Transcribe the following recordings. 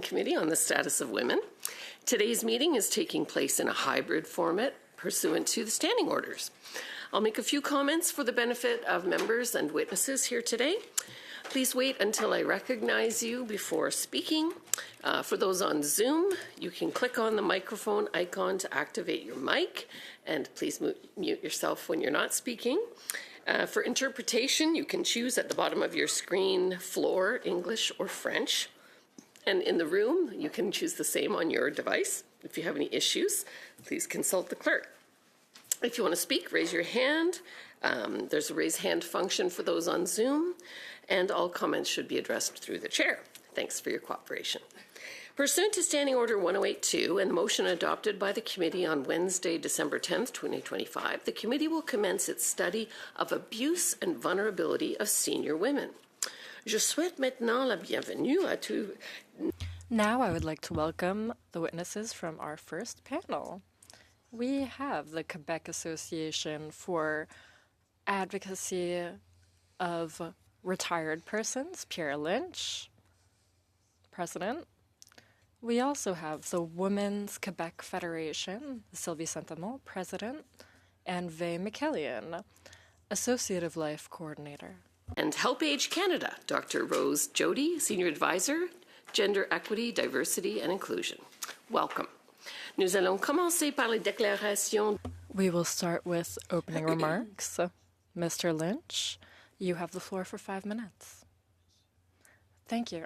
Committee on the Status of Women. Today's meeting is taking place in a hybrid format pursuant to the standing orders. I'll make a few comments for the benefit of members and witnesses here today. Please wait until I recognize you before speaking. For those on Zoom, you can click on the microphone icon to activate your mic, and please mute yourself when you're not speaking. For interpretation, you can choose at the bottom of your screen floor, English or French. And in the room, you can choose the same on your device. If you have any issues, please consult the clerk. If you want to speak, raise your hand. There's a raise hand function for those on Zoom, and all comments should be addressed through the chair. Thanks for your cooperation. Pursuant to Standing Order 1082 and the motion adopted by the committee on Wednesday, December 10th, 2025, the committee will commence its study of abuse and vulnerability of senior women. Je souhaite maintenant la bienvenue à tous. Now I would like to welcome the witnesses from our first panel. We have the Quebec Association for Advocacy of Retired Persons, Pierre Lynch, President. We also have the Women's Quebec Federation, Sylvie Saint-Amand, President, and Vay McKellion, Associative Life Coordinator. And Help Age Canada, Dr. Rose Jody, Senior Advisor, Gender Equity, Diversity and Inclusion. Welcome. Nous allons commencer par les déclarations. We will start with opening remarks. Mr. Lynch, you have the floor for 5 minutes. Thank you.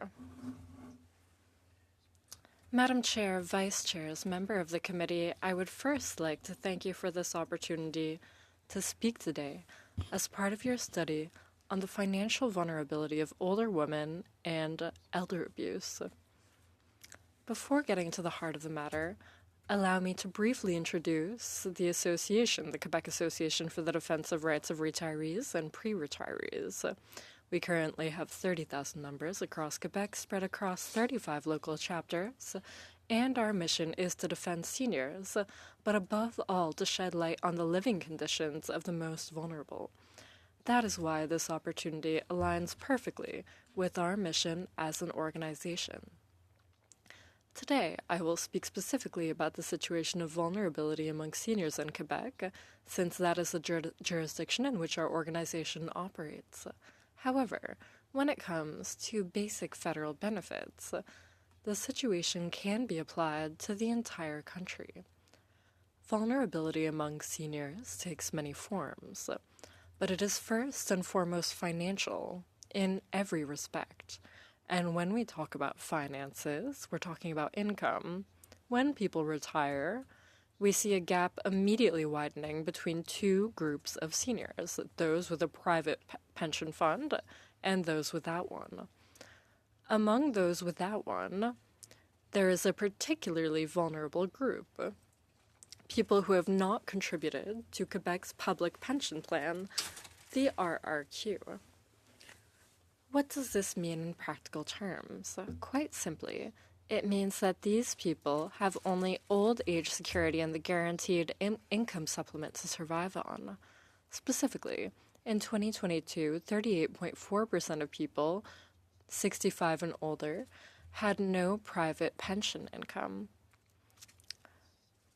Madam Chair, Vice Chairs, member of the committee, I would first like to thank you for this opportunity to speak today as part of your study on the financial vulnerability of older women and elder abuse. Before getting to the heart of the matter, allow me to briefly introduce the association, the Quebec Association for the Defense of Rights of Retirees and Pre-Retirees. We currently have 30,000 members across Quebec, spread across 35 local chapters, and our mission is to defend seniors, but above all to shed light on the living conditions of the most vulnerable. That is why this opportunity aligns perfectly with our mission as an organization. Today, I will speak specifically about the situation of vulnerability among seniors in Quebec, since that is the jurisdiction in which our organization operates. However, when it comes to basic federal benefits, the situation can be applied to the entire country. Vulnerability among seniors takes many forms, but it is first and foremost financial in every respect. And when we talk about finances, we're talking about income. When people retire, we see a gap immediately widening between two groups of seniors, those with a private pension fund and those without one. Among those without one, there is a particularly vulnerable group, people who have not contributed to Quebec's public pension plan, the RRQ. What does this mean in practical terms? Quite simply, it means that these people have only old age security and the guaranteed income supplement to survive on. Specifically, in 2022, 38.4% of people 65 and older had no private pension income.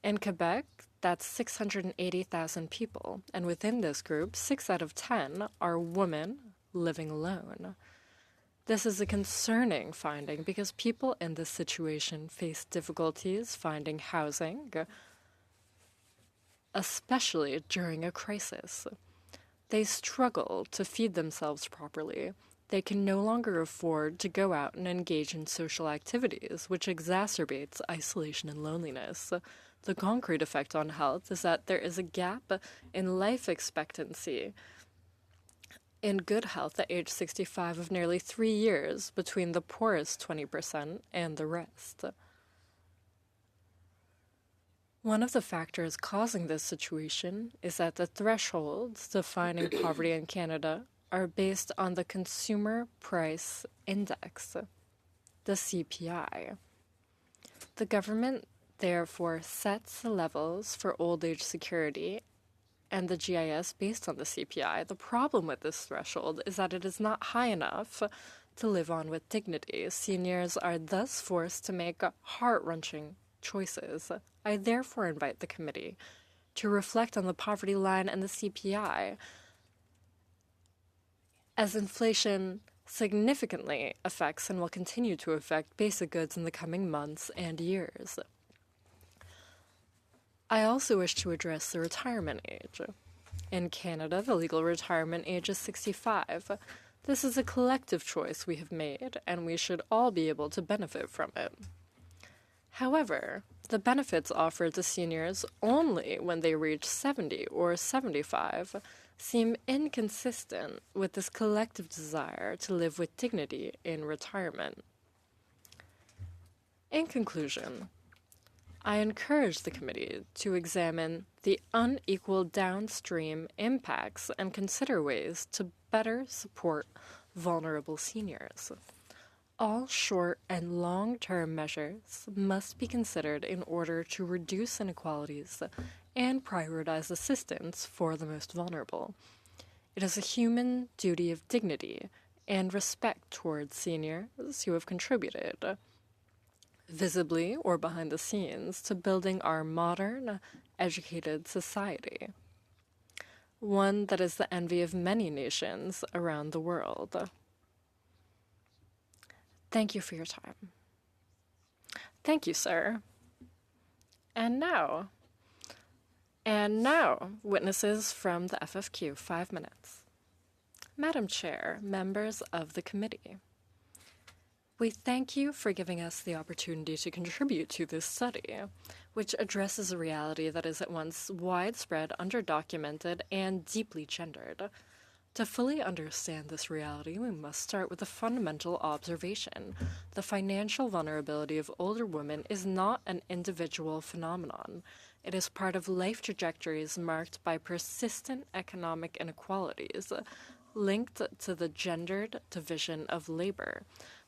In Quebec, that's 680,000 people, and within this group, 6 out of 10 are women living alone. This is a concerning finding because people in this situation face difficulties finding housing, especially during a crisis. They struggle to feed themselves properly. They can no longer afford to go out and engage in social activities, which exacerbates isolation and loneliness. The concrete effect on health is that there is a gap in life expectancy in good health at age 65 of nearly 3 years between the poorest 20% and the rest. One of the factors causing this situation is that the thresholds defining poverty in Canada are based on the Consumer Price Index, the CPI. The government therefore sets the levels for old age security and the GIS based on the CPI. The problem with this threshold is that it is not high enough to live on with dignity. Seniors are thus forced to make heart-wrenching choices. I therefore invite the committee to reflect on the poverty line and the CPI, as inflation significantly affects and will continue to affect basic goods in the coming months and years. I also wish to address the retirement age. In Canada, the legal retirement age is 65. This is a collective choice we have made, and we should all be able to benefit from it. However, the benefits offered to seniors only when they reach 70 or 75 seem inconsistent with this collective desire to live with dignity in retirement. In conclusion, I encourage the committee to examine the unequal downstream impacts and consider ways to better support vulnerable seniors. All short and long-term measures must be considered in order to reduce inequalities and prioritize assistance for the most vulnerable. It is a human duty of dignity and respect towards seniors who have contributed, visibly or behind the scenes, to building our modern, educated society, one that is the envy of many nations around the world. Thank you for your time. Thank you, sir. And now, witnesses from the FFQ, 5 minutes. Madam Chair, members of the committee, we thank you for giving us the opportunity to contribute to this study, which addresses a reality that is at once widespread, underdocumented, and deeply gendered. To fully understand this reality, we must start with a fundamental observation. The financial vulnerability of older women is not an individual phenomenon. It is part of life trajectories marked by persistent economic inequalities linked to the gendered division of labor,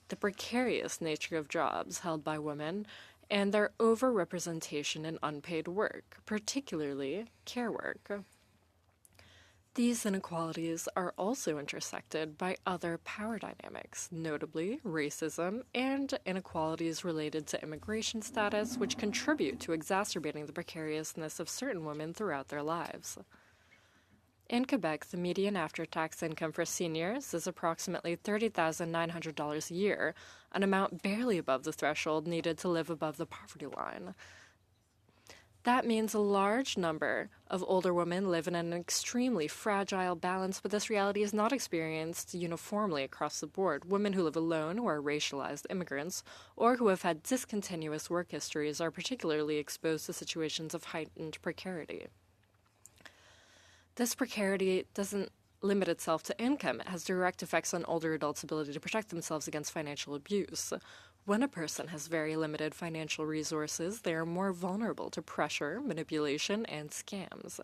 the precarious nature of jobs held by women, and their overrepresentation in unpaid work, particularly care work. These inequalities are also intersected by other power dynamics, notably racism and inequalities related to immigration status, which contribute to exacerbating the precariousness of certain women throughout their lives. In Quebec, the median after-tax income for seniors is approximately $30,900 a year, an amount barely above the threshold needed to live above the poverty line. That means a large number of older women live in an extremely fragile balance, but this reality is not experienced uniformly across the board. Women who live alone, who are racialized immigrants, or who have had discontinuous work histories are particularly exposed to situations of heightened precarity. This precarity doesn't limit itself to income. It has direct effects on older adults' ability to protect themselves against financial abuse. When a person has very limited financial resources, they are more vulnerable to pressure, manipulation, and scams,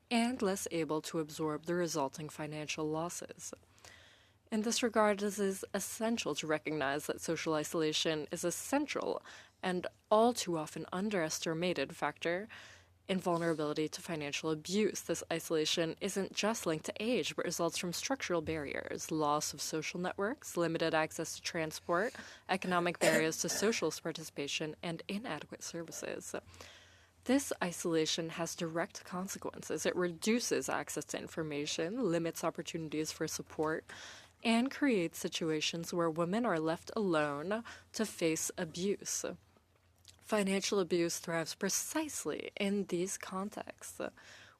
and less able to absorb the resulting financial losses. In this regard, it is essential to recognize that social isolation is a central and all too often underestimated factor in vulnerability to financial abuse. This isolation isn't just linked to age, but results from structural barriers, loss of social networks, limited access to transport, economic barriers to social participation, and inadequate services. This isolation has direct consequences. It reduces access to information, limits opportunities for support, and creates situations where women are left alone to face abuse. Financial abuse thrives precisely in these contexts,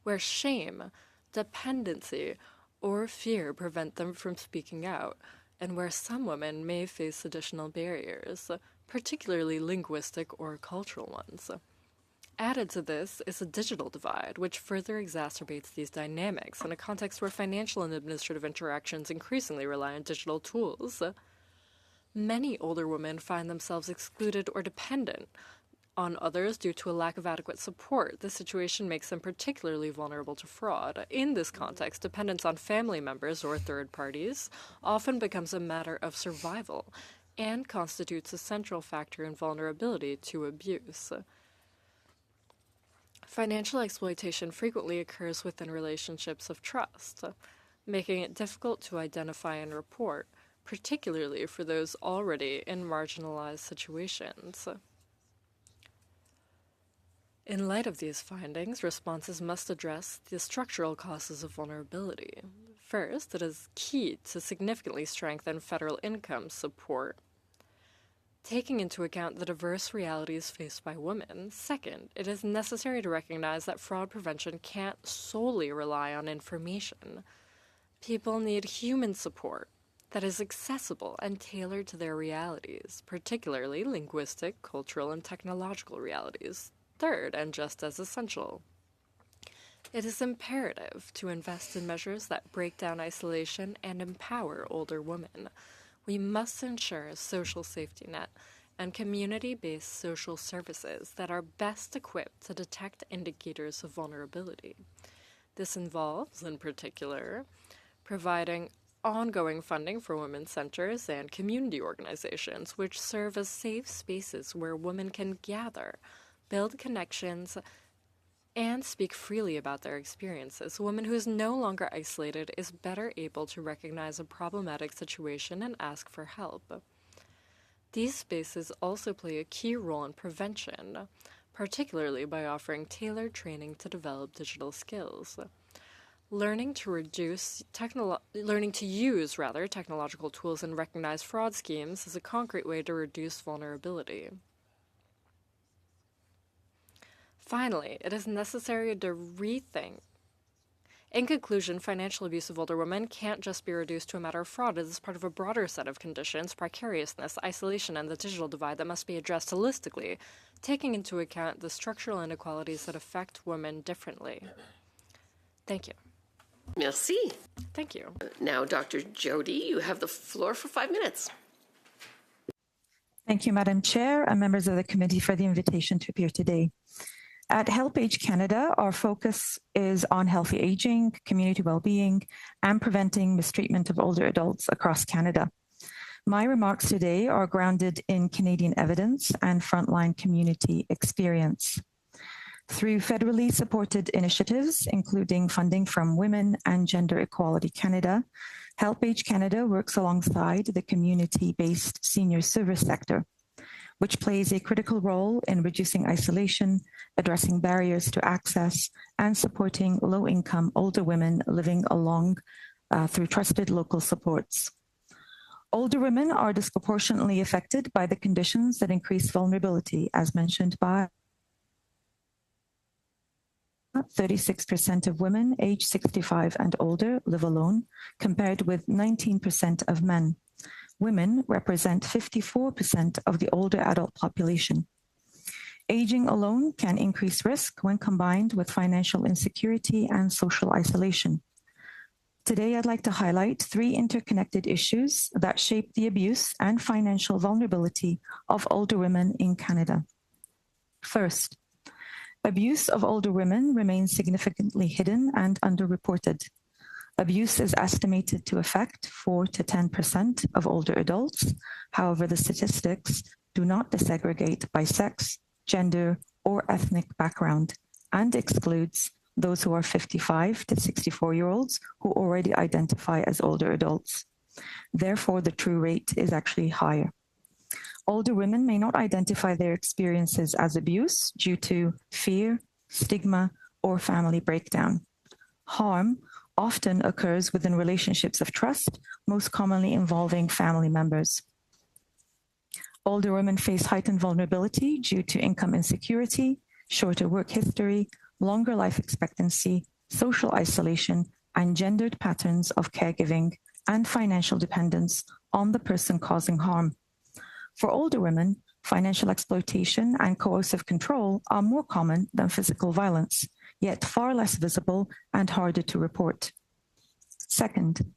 where shame, dependency, or fear prevent them from speaking out, and where some women may face additional barriers, particularly linguistic or cultural ones. Added to this is a digital divide, which further exacerbates these dynamics in a context where financial and administrative interactions increasingly rely on digital tools. Many older women find themselves excluded or dependent on others due to a lack of adequate support. This situation makes them particularly vulnerable to fraud. In this context, dependence on family members or third parties often becomes a matter of survival and constitutes a central factor in vulnerability to abuse. Financial exploitation frequently occurs within relationships of trust, making it difficult to identify and report, particularly for those already in marginalized situations. In light of these findings, responses must address the structural causes of vulnerability. First, it is key to significantly strengthen federal income support, taking into account the diverse realities faced by women. Second, it is necessary to recognize that fraud prevention can't solely rely on information. People need human support that is accessible and tailored to their realities, particularly linguistic, cultural, and technological realities. Third, and just as essential, it is imperative to invest in measures that break down isolation and empower older women. We must ensure a social safety net and community-based social services that are best equipped to detect indicators of vulnerability. This involves, in particular, providing ongoing funding for women's centers and community organizations, which serve as safe spaces where women can gather, build connections, and speak freely about their experiences. A woman who is no longer isolated is better able to recognize a problematic situation and ask for help. These spaces also play a key role in prevention, particularly by offering tailored training to develop digital skills. Learning to use technological tools and recognize fraud schemes is a concrete way to reduce vulnerability. Finally, it is necessary to rethink. In conclusion, financial abuse of older women can't just be reduced to a matter of fraud. It is part of a broader set of conditions, precariousness, isolation, and the digital divide that must be addressed holistically, taking into account the structural inequalities that affect women differently. Thank you. Merci. Thank you. Now, Dr. Jody, you have the floor for 5 minutes. Thank you, Madam Chair and members of the committee for the invitation to appear today. At Help Age Canada, our focus is on healthy aging, community well-being, and preventing mistreatment of older adults across Canada. My remarks today are grounded in Canadian evidence and frontline community experience. Through federally supported initiatives, including funding from Women and Gender Equality Canada, Help Age Canada works alongside the community-based senior service sector, which plays a critical role in reducing isolation, addressing barriers to access, and supporting low-income older women living along through trusted local supports. Older women are disproportionately affected by the conditions that increase vulnerability, as mentioned by 36% of women aged 65 and older live alone, compared with 19% of men. Women represent 54% of the older adult population. Aging alone can increase risk when combined with financial insecurity and social isolation. Today, I'd like to highlight 3 interconnected issues that shape the abuse and financial vulnerability of older women in Canada. First, abuse of older women remains significantly hidden and underreported. Abuse is estimated to affect 4 to 10% of older adults. However, the statistics do not disaggregate by sex, gender, or ethnic background, and excludes those who are 55 to 64-year-olds who already identify as older adults. Therefore, the true rate is actually higher. Older women may not identify their experiences as abuse due to fear, stigma, or family breakdown. Harm often occurs within relationships of trust, most commonly involving family members. Older women face heightened vulnerability due to income insecurity, shorter work history, longer life expectancy, social isolation, and gendered patterns of caregiving and financial dependence on the person causing harm. For older women, financial exploitation and coercive control are more common than physical violence, yet far less visible and harder to report. Second,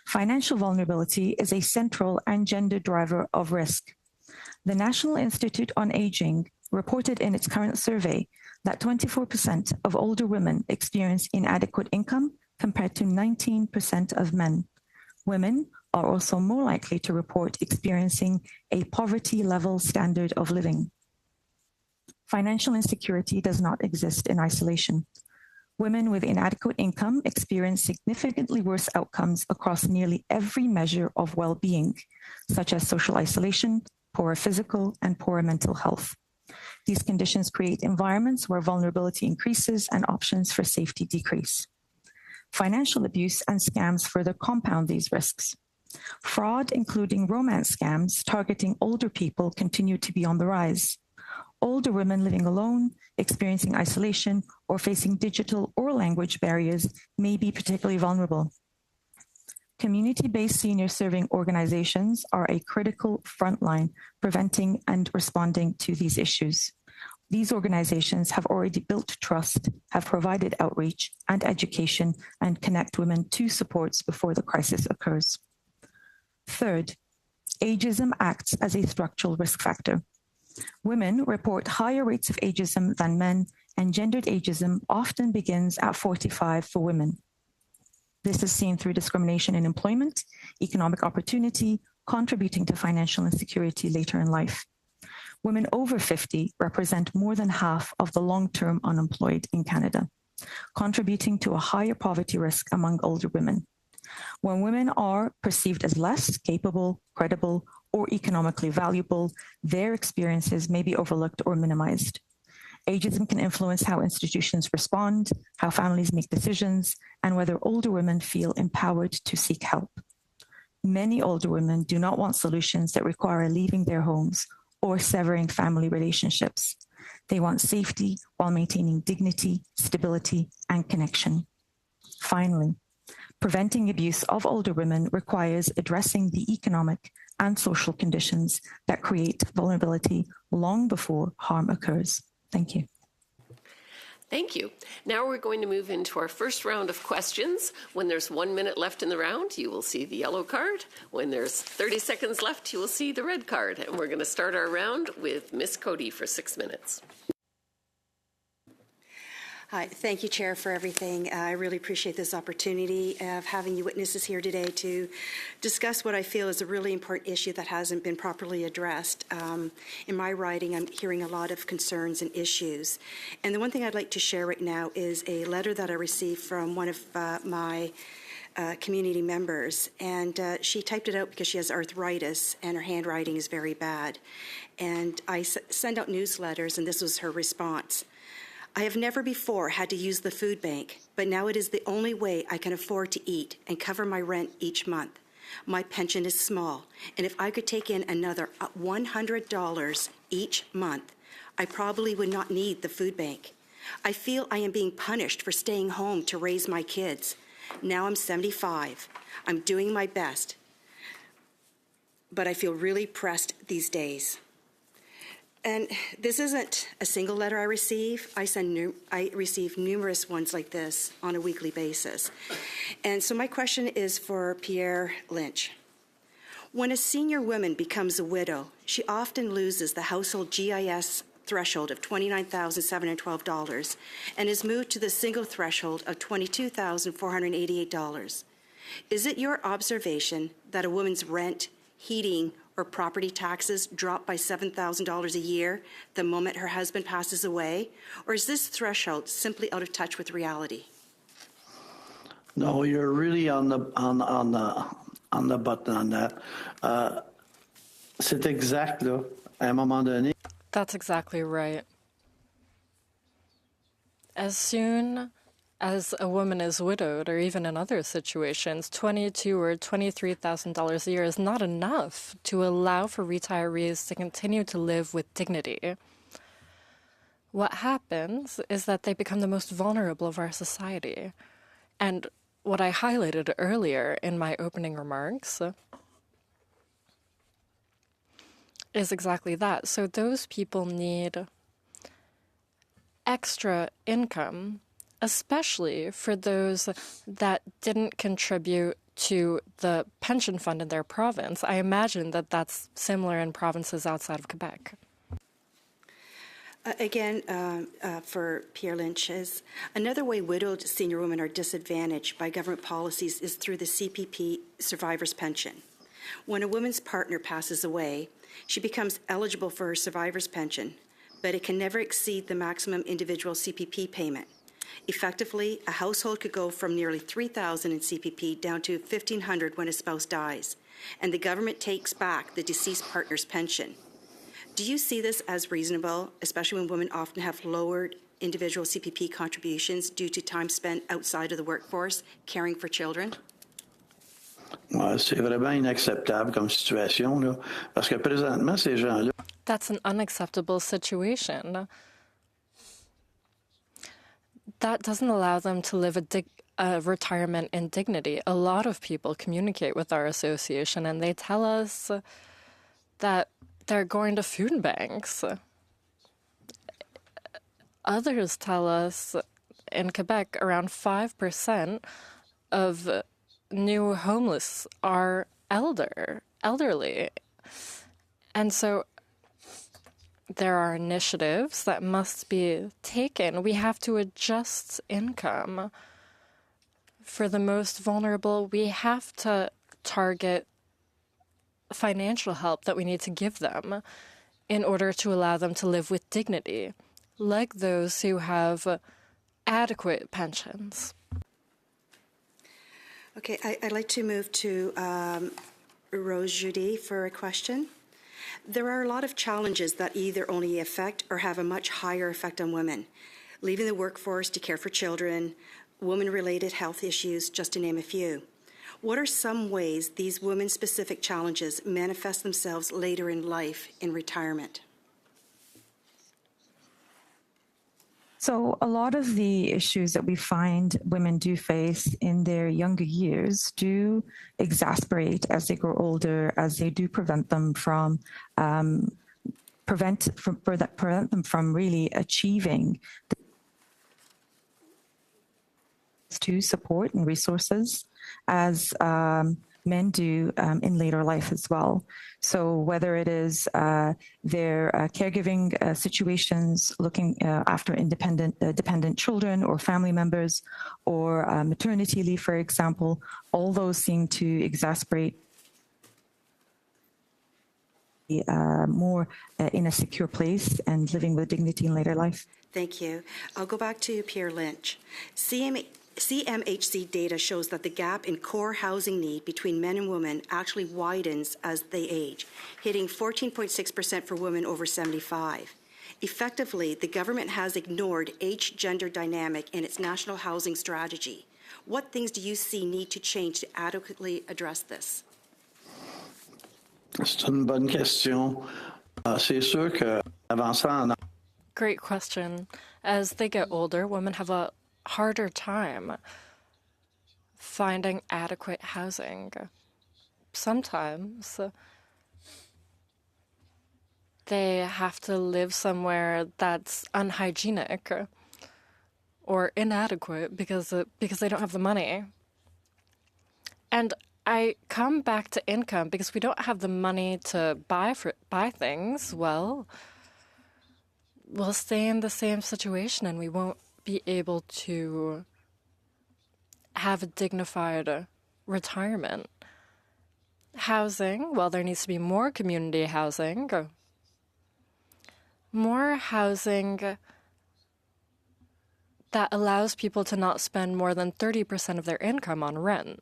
financial vulnerability is a central and gender driver of risk. The National Institute on Aging reported in its current survey that 24% of older women experience inadequate income compared to 19% of men. Women are also more likely to report experiencing a poverty-level standard of living. Financial insecurity does not exist in isolation. Women with inadequate income experience significantly worse outcomes across nearly every measure of well-being, such as social isolation, poorer physical, and poorer mental health. These conditions create environments where vulnerability increases and options for safety decrease. Financial abuse and scams further compound these risks. Fraud, including romance scams targeting older people, continue to be on the rise. Older women living alone, experiencing isolation, or facing digital or language barriers may be particularly vulnerable. Community-based senior serving organizations are a critical frontline preventing and responding to these issues. These organizations have already built trust, have provided outreach and education, and connect women to supports before the crisis occurs. Third, ageism acts as a structural risk factor. Women report higher rates of ageism than men, and gendered ageism often begins at 45 for women. This is seen through discrimination in employment, economic opportunity, contributing to financial insecurity later in life. Women over 50 represent more than half of the long-term unemployed in Canada, contributing to a higher poverty risk among older women. When women are perceived as less capable, credible, or economically valuable, their experiences may be overlooked or minimized. Ageism can influence how institutions respond, how families make decisions, and whether older women feel empowered to seek help. Many older women do not want solutions that require leaving their homes or severing family relationships. They want safety while maintaining dignity, stability, and connection. Finally, preventing abuse of older women requires addressing the economic and social conditions that create vulnerability long before harm occurs. Thank you. Thank you. Now we're going to move into our first round of questions. When there's 1 minute left in the round, you will see the yellow card. When there's 30 seconds left, you will see the red card. And we're going to start our round with Ms. Cody for 6 minutes. Hi, thank you, Chair, for everything. I really appreciate this opportunity of having you witnesses here today to discuss what I feel is a really important issue that hasn't been properly addressed. In my writing, I'm hearing a lot of concerns and issues. And the one thing I'd like to share right now is a letter that I received from one of my community members. And she typed it out because she has arthritis and her handwriting is very bad. And I send out newsletters, and this was her response. I have never before had to use the food bank, but now it is the only way I can afford to eat and cover my rent each month. My pension is small, and if I could take in another $100 each month, I probably would not need the food bank. I feel I am being punished for staying home to raise my kids. Now I'm 75. I'm doing my best, but I feel really pressed these days. And this isn't a single letter I receive. I receive numerous ones like this on a weekly basis. And so my question is for Pierre Lynch. When a senior woman becomes a widow, she often loses the household GIS threshold of $29,712 and is moved to the single threshold of $22,488. Is it your observation that a woman's rent, heating, or property taxes drop by $7,000 a year the moment her husband passes away? Or is this threshold simply out of touch with reality? No, you're really on the button on that. C'est exact, là, à un moment donné. That's exactly right. As soon as a woman is widowed, or even in other situations, $22,000 or $23,000 a year is not enough to allow for retirees to continue to live with dignity. What happens is that they become the most vulnerable of our society. And what I highlighted earlier in my opening remarks is exactly that. So those people need extra income, especially for those that didn't contribute to the pension fund in their province. I imagine that that's similar in provinces outside of Quebec. Again, for Pierre Lynch, is another way widowed senior women are disadvantaged by government policies is through the CPP survivor's pension. When a woman's partner passes away, she becomes eligible for her survivor's pension, but it can never exceed the maximum individual CPP payment. Effectively, a household could go from nearly $3,000 in CPP down to $1,500 when a spouse dies, and the government takes back the deceased partner's pension. Do you see this as reasonable, especially when women often have lowered individual CPP contributions due to time spent outside of the workforce caring for children? Ouais, c'est vraiment inacceptable comme situation, là, parce que présentement, ces gens-là, That's an unacceptable situation. That doesn't allow them to live a retirement in dignity. A lot of people communicate with our association and they tell us that they're going to food banks. Others tell us in Quebec around 5% of new homeless are elderly. And so there are initiatives that must be taken. We have to adjust income. For the most vulnerable, we have to target financial help that we need to give them in order to allow them to live with dignity, like those who have adequate pensions. Okay, I'd like to move to Rose Judy for a question. There are a lot of challenges that either only affect or have a much higher effect on women. Leaving the workforce to care for children, women-related health issues, just to name a few. What are some ways these women-specific challenges manifest themselves later in life in retirement? So a lot of the issues that we find women do face in their younger years do exasperate as they grow older, as they do prevent them from really achieving to support and resources as men do in later life as well. So whether it is their caregiving situations, looking after dependent children or family members, or maternity leave, for example, all those seem to exasperate more in a secure place and living with dignity in later life. Thank you. I'll go back to Pierre Lynch. CMHC data shows that the gap in core housing need between men and women actually widens as they age, hitting 14.6% for women over 75. Effectively, the government has ignored age-gender dynamic in its national housing strategy. What things do you see need to change to adequately address this? c'est une bonne question. C'est sûr qu'avançant en Great question. As they get older, women have a harder time finding adequate housing. Sometimes they have to live somewhere that's unhygienic or inadequate because they don't have the money. And I come back to income because we don't have the money to buy things. Well, we'll stay in the same situation and we won't be able to have a dignified retirement. Housing, well, there needs to be more community housing. More housing that allows people to not spend more than 30% of their income on rent.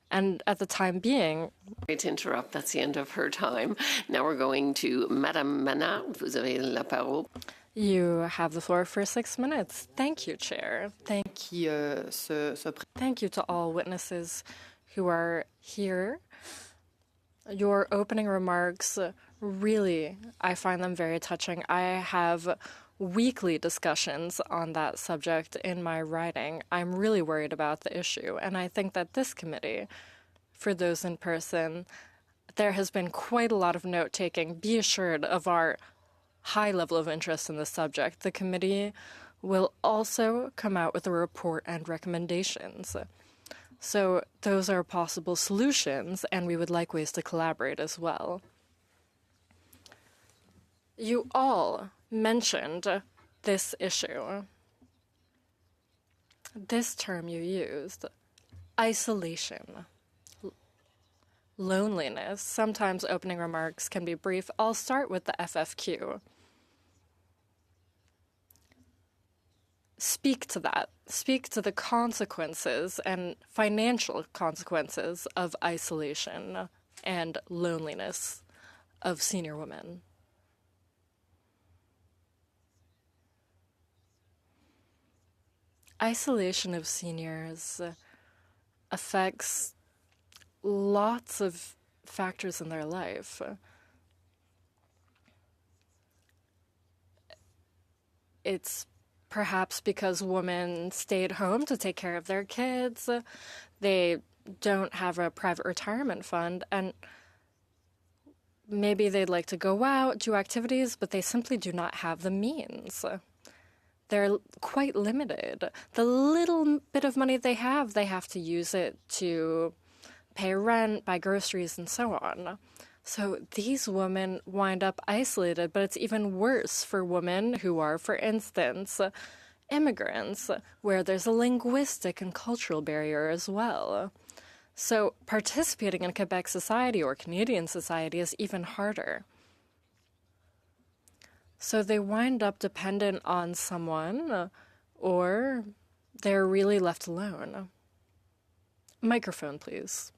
And at the time being... Sorry to interrupt, that's the end of her time. Now we're going to Madame Manard. Vous avez la parole. You have the floor for 6 minutes. Thank you, Chair. Thank you to all witnesses who are here. Your opening remarks, really, I find them very touching. I have weekly discussions on that subject in my writing. I'm really worried about the issue, and I think that this committee, for those in person, there has been quite a lot of note-taking. Be assured of our high level of interest in the subject. The committee will also come out with a report and recommendations. So those are possible solutions, and we would like ways to collaborate as well. You all mentioned this issue. This term you used, isolation, loneliness. Sometimes opening remarks can be brief. I'll start with the FFQ. speak to that. Speak to the consequences and financial consequences of isolation and loneliness of senior women. Isolation of seniors affects lots of factors in their life. It's perhaps because women stayed home to take care of their kids. They don't have a private retirement fund, and maybe they'd like to go out, do activities, but they simply do not have the means. They're quite limited. The little bit of money they have to use it to pay rent, buy groceries, and so on. So these women wind up isolated, but it's even worse for women who are, for instance, immigrants, where there's a linguistic and cultural barrier as well. So participating in Quebec society or Canadian society is even harder. So they wind up dependent on someone, or they're really left alone. Microphone, please.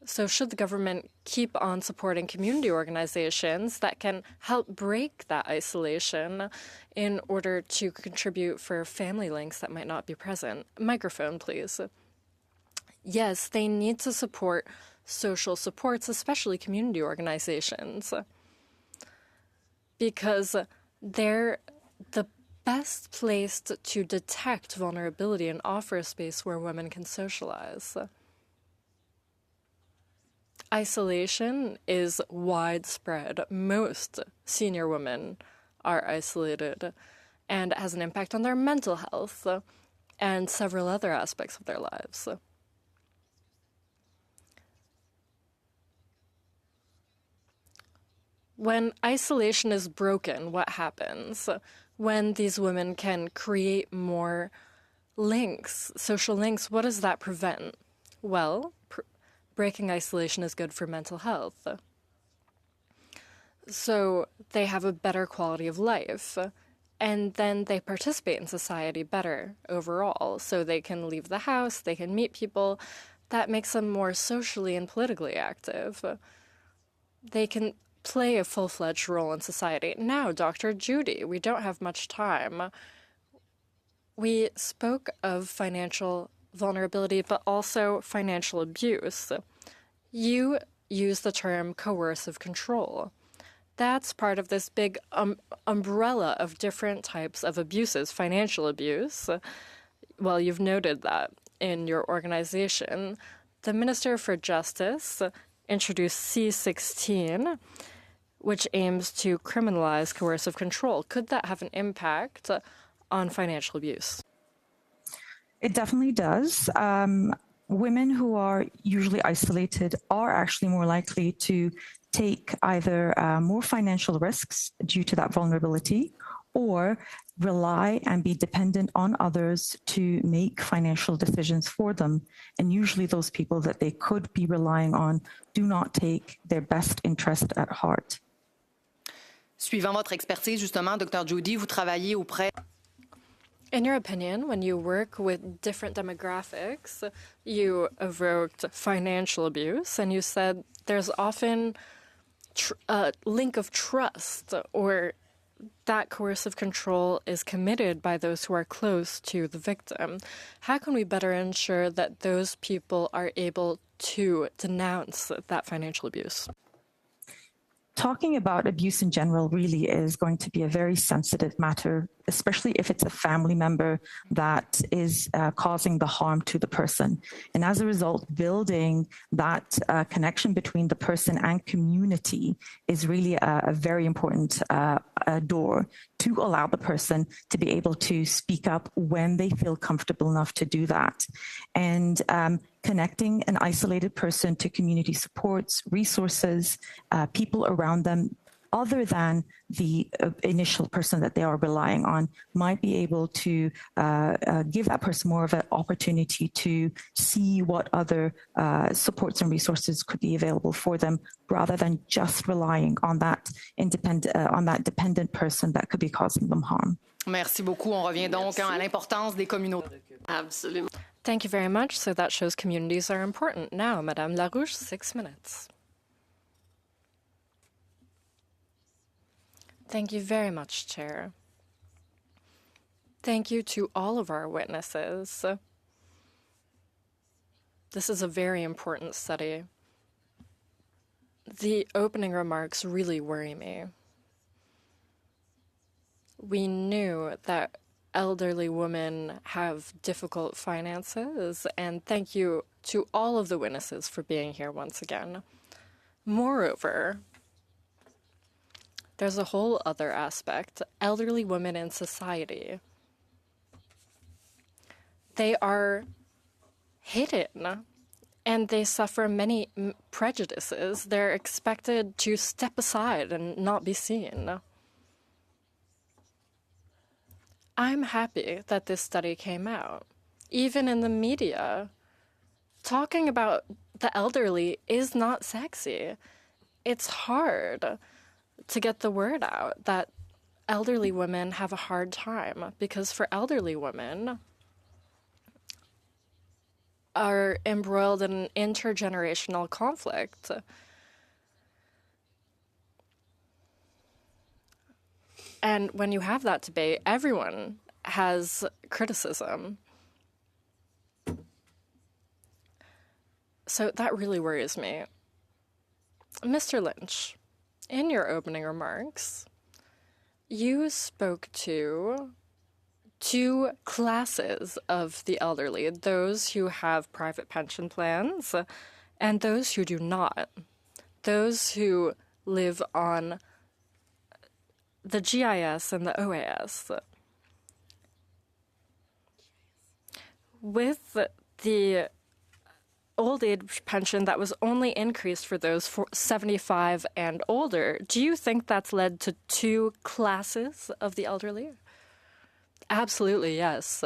So should the government keep on supporting community organizations that can help break that isolation in order to contribute for family links that might not be present? Microphone, please. Yes, they need to support social supports, especially community organizations, because they're the best placed to detect vulnerability and offer a space where women can socialize. Isolation is widespread. Most senior women are isolated, and it has an impact on their mental health and several other aspects of their lives. When isolation is broken, what happens? When these women can create more links, social links, what does that prevent? Well, breaking isolation is good for mental health. So they have a better quality of life, and then they participate in society better overall. So they can leave the house, they can meet people. That makes them more socially and politically active. They can play a full-fledged role in society. Now, Dr. Judy, we don't have much time. We spoke of financial vulnerability, but also financial abuse. You use the term coercive control. That's part of this big umbrella of different types of abuses. Financial abuse, well, you've noted that in your organization. The Minister for Justice introduced C-16, which aims to criminalize coercive control. Could that have an impact on financial abuse? It definitely does. Women who are usually isolated are actually more likely to take either more financial risks due to that vulnerability, or rely and be dependent on others to make financial decisions for them. And usually those people that they could be relying on do not take their best interest at heart. Suivant votre expertise, justement, Dr. Judy, vous travaillez auprès... In your opinion, when you work with different demographics, you evoked financial abuse, and you said there's often a link of trust, or that coercive control is committed by those who are close to the victim. How can we better ensure that those people are able to denounce that financial abuse? Talking about abuse in general really is going to be a very sensitive matter, especially if it's a family member that is causing the harm to the person. And as a result, building that connection between the person and community is really a very important door to allow the person to be able to speak up when they feel comfortable enough to do that. And connecting an isolated person to community supports, resources, people around them other than the initial person that they are relying on might be able to give that person more of an opportunity to see what other supports and resources could be available for them, rather than just relying on that dependent person that could be causing them harm. Merci beaucoup. On revient donc à l'importance des communautés. Absolutely. Thank you very much. So that shows communities are important. Now, Madame Larouche, 6 minutes. Thank you very much, Chair. Thank you to all of our witnesses. This is a very important study. The opening remarks really worry me. We knew that elderly women have difficult finances, and thank you to all of the witnesses for being here once again. Moreover, there's a whole other aspect, elderly women in society. They are hidden, and they suffer many prejudices. They're expected to step aside and not be seen. I'm happy that this study came out. Even in the media, talking about the elderly is not sexy. It's hard to get the word out that elderly women have a hard time, because for elderly women are embroiled in intergenerational conflict. And when you have that debate, everyone has criticism. So that really worries me. Mr. Lynch, in your opening remarks, you spoke to two classes of the elderly, those who have private pension plans and those who do not, those who live on the GIS and the OAS. With the old age pension that was only increased for those 75 and older, do you think that's led to two classes of the elderly? Absolutely, yes.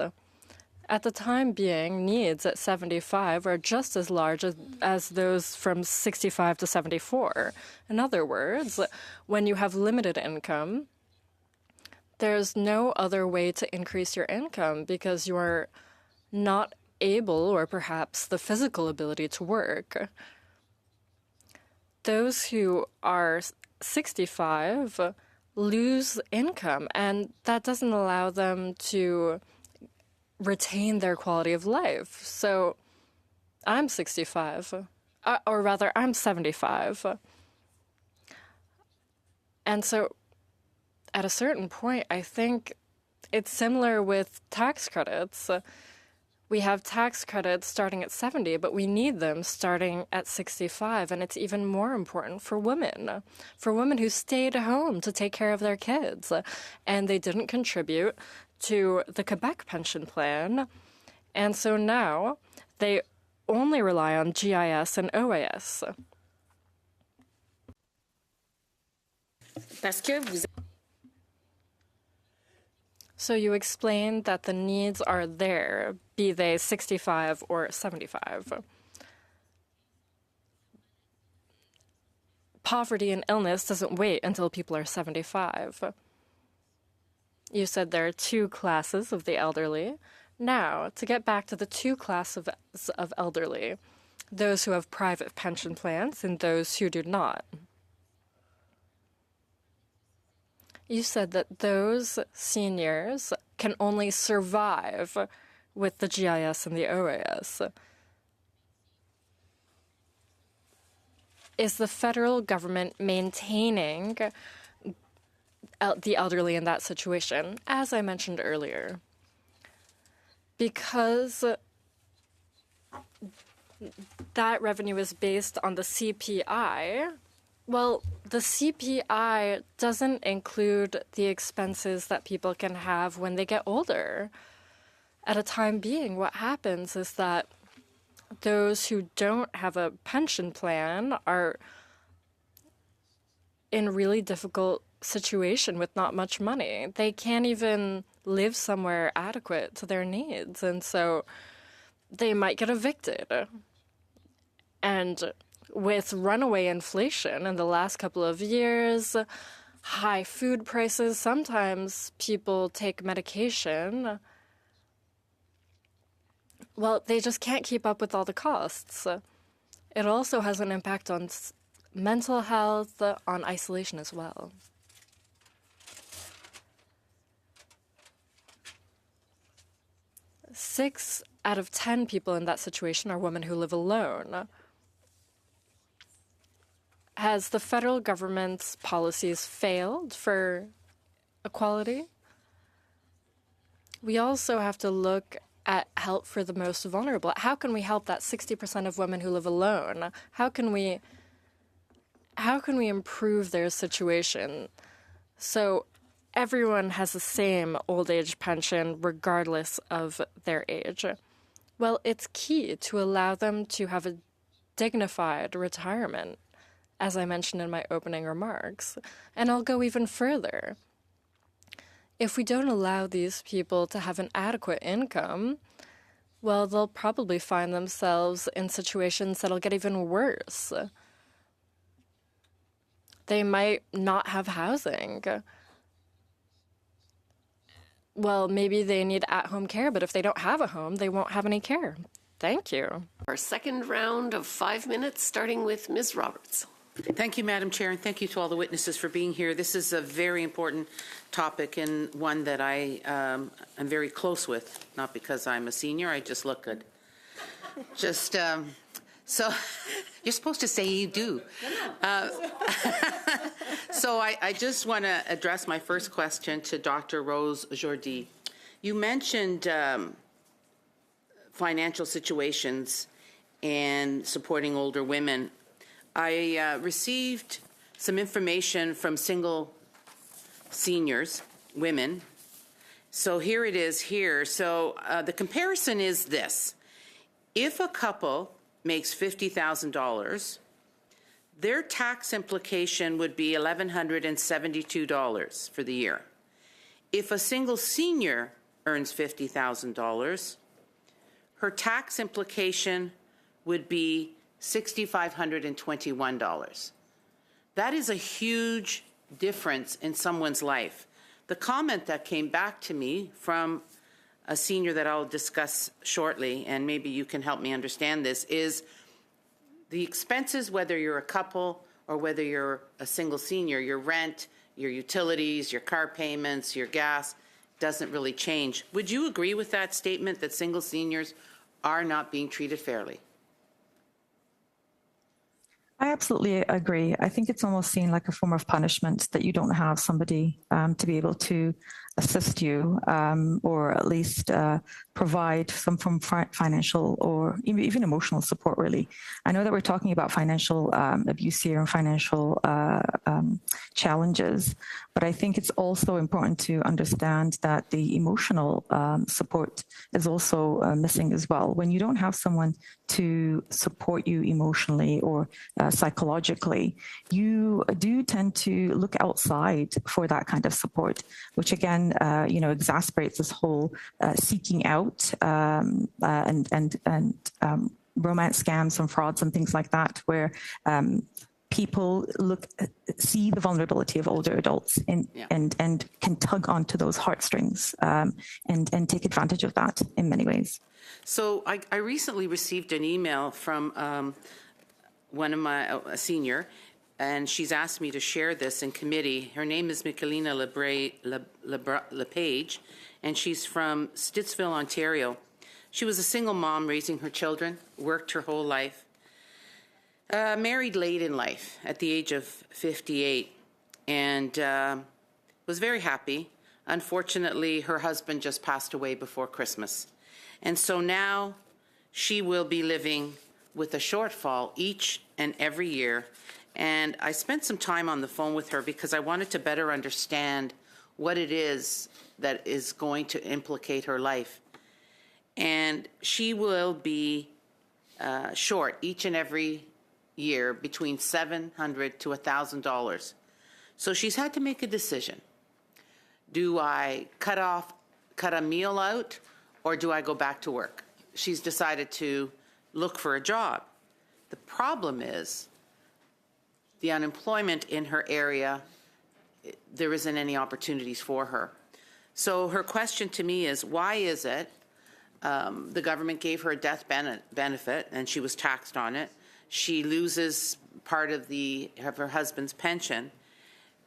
At the time being, needs at 75 are just as large as those from 65 to 74. In other words, when you have limited income, there's no other way to increase your income because you are not able, or perhaps the physical ability, to work. Those who are 65 lose income, and that doesn't allow them to retain their quality of life. So I'm 65, or rather, I'm 75. And so at a certain point, I think it's similar with tax credits. We have tax credits starting at 70, but we need them starting at 65. And it's even more important for women who stayed home to take care of their kids. And they didn't contribute to the Quebec pension plan. And so now they only rely on GIS and OAS. Parce que vous... So you explained that the needs are there, be they 65 or 75. Poverty and illness doesn't wait until people are 75. You said there are two classes of the elderly. Now, to get back to the two classes of elderly, those who have private pension plans and those who do not. You said that those seniors can only survive with the GIS and the OAS. Is the federal government maintaining the elderly in that situation, as I mentioned earlier? Because that revenue is based on the CPI, well, the CPI doesn't include the expenses that people can have when they get older. At a time being, what happens is that those who don't have a pension plan are in a really difficult situation with not much money. They can't even live somewhere adequate to their needs, and so they might get evicted. And with runaway inflation in the last couple of years, high food prices. Sometimes people take medication. Well, they just can't keep up with all the costs. It also has an impact on mental health, on isolation as well. Six out of 10 people in that situation are women who live alone. Has the federal government's policies failed for equality? We also have to look at help for the most vulnerable. How can we help that 60% of women who live alone? How can we improve their situation so everyone has the same old age pension regardless of their age? Well, it's key to allow them to have a dignified retirement, as I mentioned in my opening remarks. And I'll go even further. If we don't allow these people to have an adequate income, well, they'll probably find themselves in situations that'll get even worse. They might not have housing. Well, maybe they need at-home care, but if they don't have a home, they won't have any care. Thank you. Our second round of 5 minutes, starting with Ms. Roberts. Thank you, Madam Chair, and thank you to all the witnesses for being here. This is a very important topic and one that I am very close with, not because I'm a senior, I just look good. So you're supposed to say you do. So I just want to address my first question to Dr. Rose Jordi. You mentioned financial situations and supporting older women. I received some information from single seniors, women. So here it is here. So the comparison is this. If a couple makes $50,000, their tax implication would be $1,172 for the year. If a single senior earns $50,000, her tax implication would be $6,521. That is a huge difference in someone's life. The comment that came back to me from a senior that I'll discuss shortly, and maybe you can help me understand this, is the expenses, whether you're a couple or whether you're a single senior, your rent, your utilities, your car payments, your gas, doesn't really change. Would you agree with that statement that single seniors are not being treated fairly? I absolutely agree. I think it's almost seen like a form of punishment that you don't have somebody to be able to assist you or at least provide some form of financial or even emotional support, really. I know that we're talking about financial abuse here and financial challenges, but I think it's also important to understand that the emotional support is also missing as well. When you don't have someone to support you emotionally or psychologically, you do tend to look outside for that kind of support, which again, exasperates this whole seeking out and romance scams and frauds and things like that, where people see the vulnerability of older adults and can tug onto those heartstrings and take advantage of that in many ways. So I recently received an email from one of a senior, and she's asked me to share this in committee. Her name is Michelina LePage, and she's from Stittsville, Ontario. She was a single mom raising her children, worked her whole life, married late in life at the age of 58, and was very happy. Unfortunately, her husband just passed away before Christmas. And so now she will be living with a shortfall each and every year. And I spent some time on the phone with her because I wanted to better understand what it is that is going to implicate her life. And she will be short each and every year between $700 to $1,000. So she's had to make a decision. Do I cut a meal out, or do I go back to work? She's decided to look for a job. The problem is the unemployment in her area there isn't any opportunities for her. So her question to me is, why is it the government gave her a death benefit and she was taxed on it? She loses part of her husband's pension.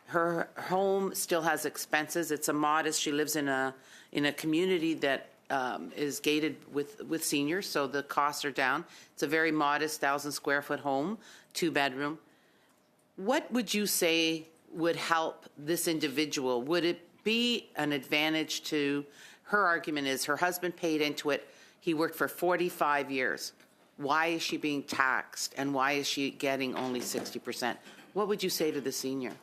Her home still has expenses. It's a modest. She lives in a community that is gated with seniors, so the costs are down. It's a very modest 1,000-square-foot home, 2-bedroom. What would you say would help this individual? Would it be an advantage to her? Argument is her husband paid into it. He worked for 45 years. Why is she being taxed, and why is she getting only 60%? What would you say to the senior?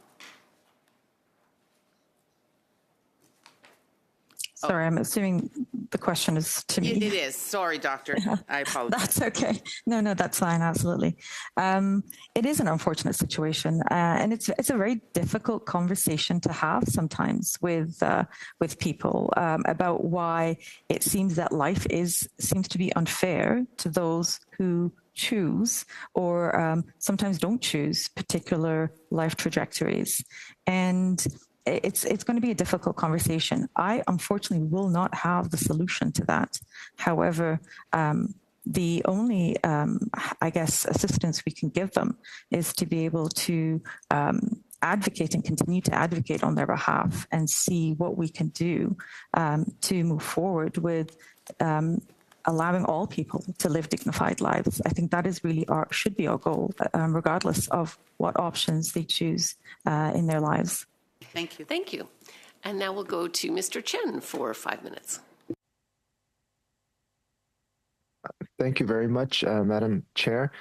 Sorry, I'm assuming the question is to me. It is. Sorry, doctor. I apologize. That's okay. No, that's fine. Absolutely. It is an unfortunate situation, and it's a very difficult conversation to have sometimes with people about why it seems that life seems to be unfair to those who choose or sometimes don't choose particular life trajectories. And it's going to be a difficult conversation. I unfortunately will not have the solution to that. However, the only, I guess, assistance we can give them is to be able to advocate and continue to advocate on their behalf and see what we can do to move forward with allowing all people to live dignified lives. I think that is really should be our goal, regardless of what options they choose in their lives. Thank you. Thank you. And now we'll go to Mr. Chen for 5 minutes. Thank you very much, Madam Chair.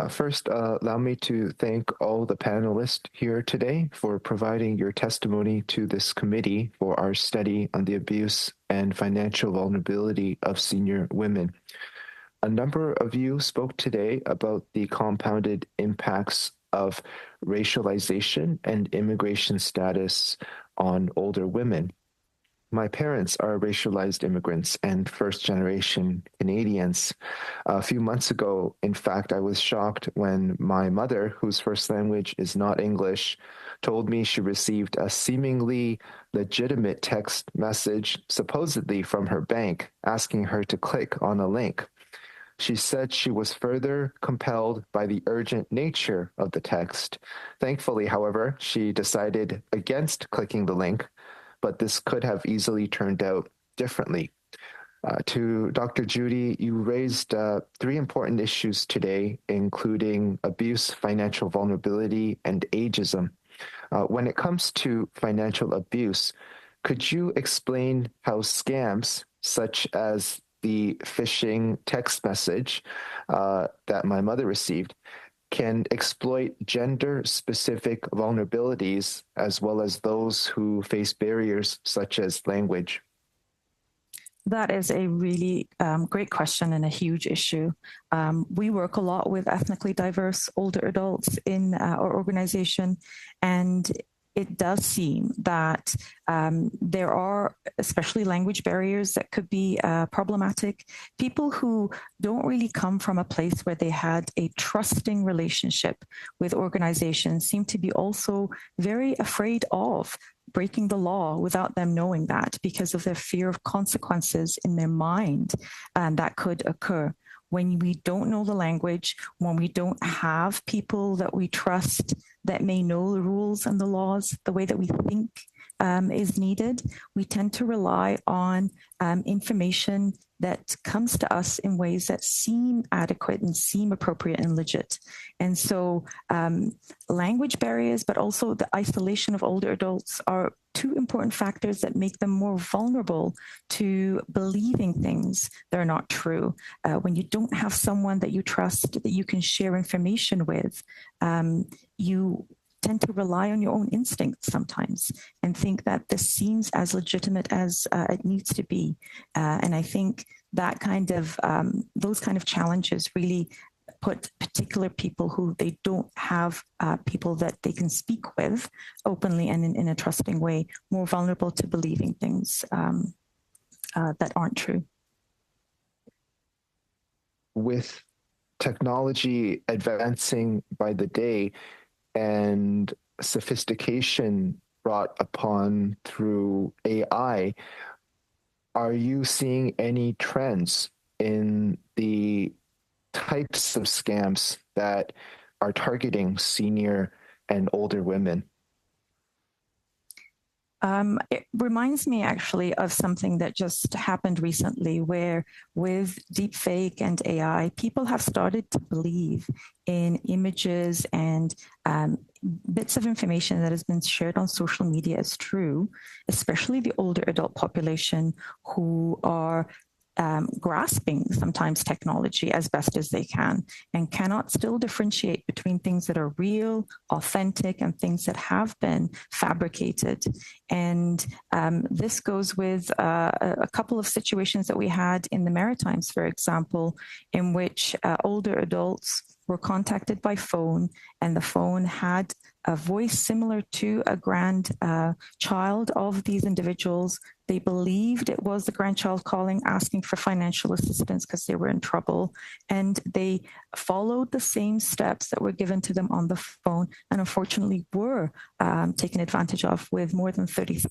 First, allow me to thank all the panelists here today for providing your testimony to this committee for our study on the abuse and financial vulnerability of senior women. A number of you spoke today about the compounded impacts of racialization and immigration status on older women. My parents are racialized immigrants and first-generation Canadians. A few months ago, in fact, I was shocked when my mother, whose first language is not English, told me she received a seemingly legitimate text message, supposedly from her bank, asking her to click on a link. She said she was further compelled by the urgent nature of the text. Thankfully, however, she decided against clicking the link, but this could have easily turned out differently. To Dr. Judy, you raised 3 important issues today, including abuse, financial vulnerability, and ageism. When it comes to financial abuse, could you explain how scams such as the phishing text message that my mother received can exploit gender-specific vulnerabilities as well as those who face barriers such as language? That is a really great question and a huge issue. We work a lot with ethnically diverse older adults in our organization, and it does seem that there are, especially language barriers, that could be problematic. People who don't really come from a place where they had a trusting relationship with organizations seem to be also very afraid of breaking the law without them knowing that, because of their fear of consequences in their mind that could occur. When we don't know the language, when we don't have people that we trust that may know the rules and the laws the way that we think is needed, we tend to rely on information that comes to us in ways that seem adequate and seem appropriate and legit. And so language barriers, but also the isolation of older adults are 2 important factors that make them more vulnerable to believing things that are not true. When you don't have someone that you trust, that you can share information with, you tend to rely on your own instincts sometimes and think that this seems as legitimate as it needs to be. And I think that kind of those kind of challenges really put particular people who they don't have people that they can speak with openly and in a trusting way more vulnerable to believing things that aren't true. With technology advancing by the day and sophistication brought upon through AI, are you seeing any trends in the types of scams that are targeting senior and older women? It reminds me actually of something that just happened recently where with deepfake and AI, people have started to believe in images and bits of information that has been shared on social media as true, especially the older adult population who are grasping sometimes technology as best as they can and cannot still differentiate between things that are real, authentic, and things that have been fabricated. And this goes with a couple of situations that we had in the Maritimes, for example, in which older adults were contacted by phone, and the phone had a voice similar to a grandchild of these individuals. They believed it was the grandchild calling, asking for financial assistance because they were in trouble. And they followed the same steps that were given to them on the phone and unfortunately were taken advantage of with more than 30.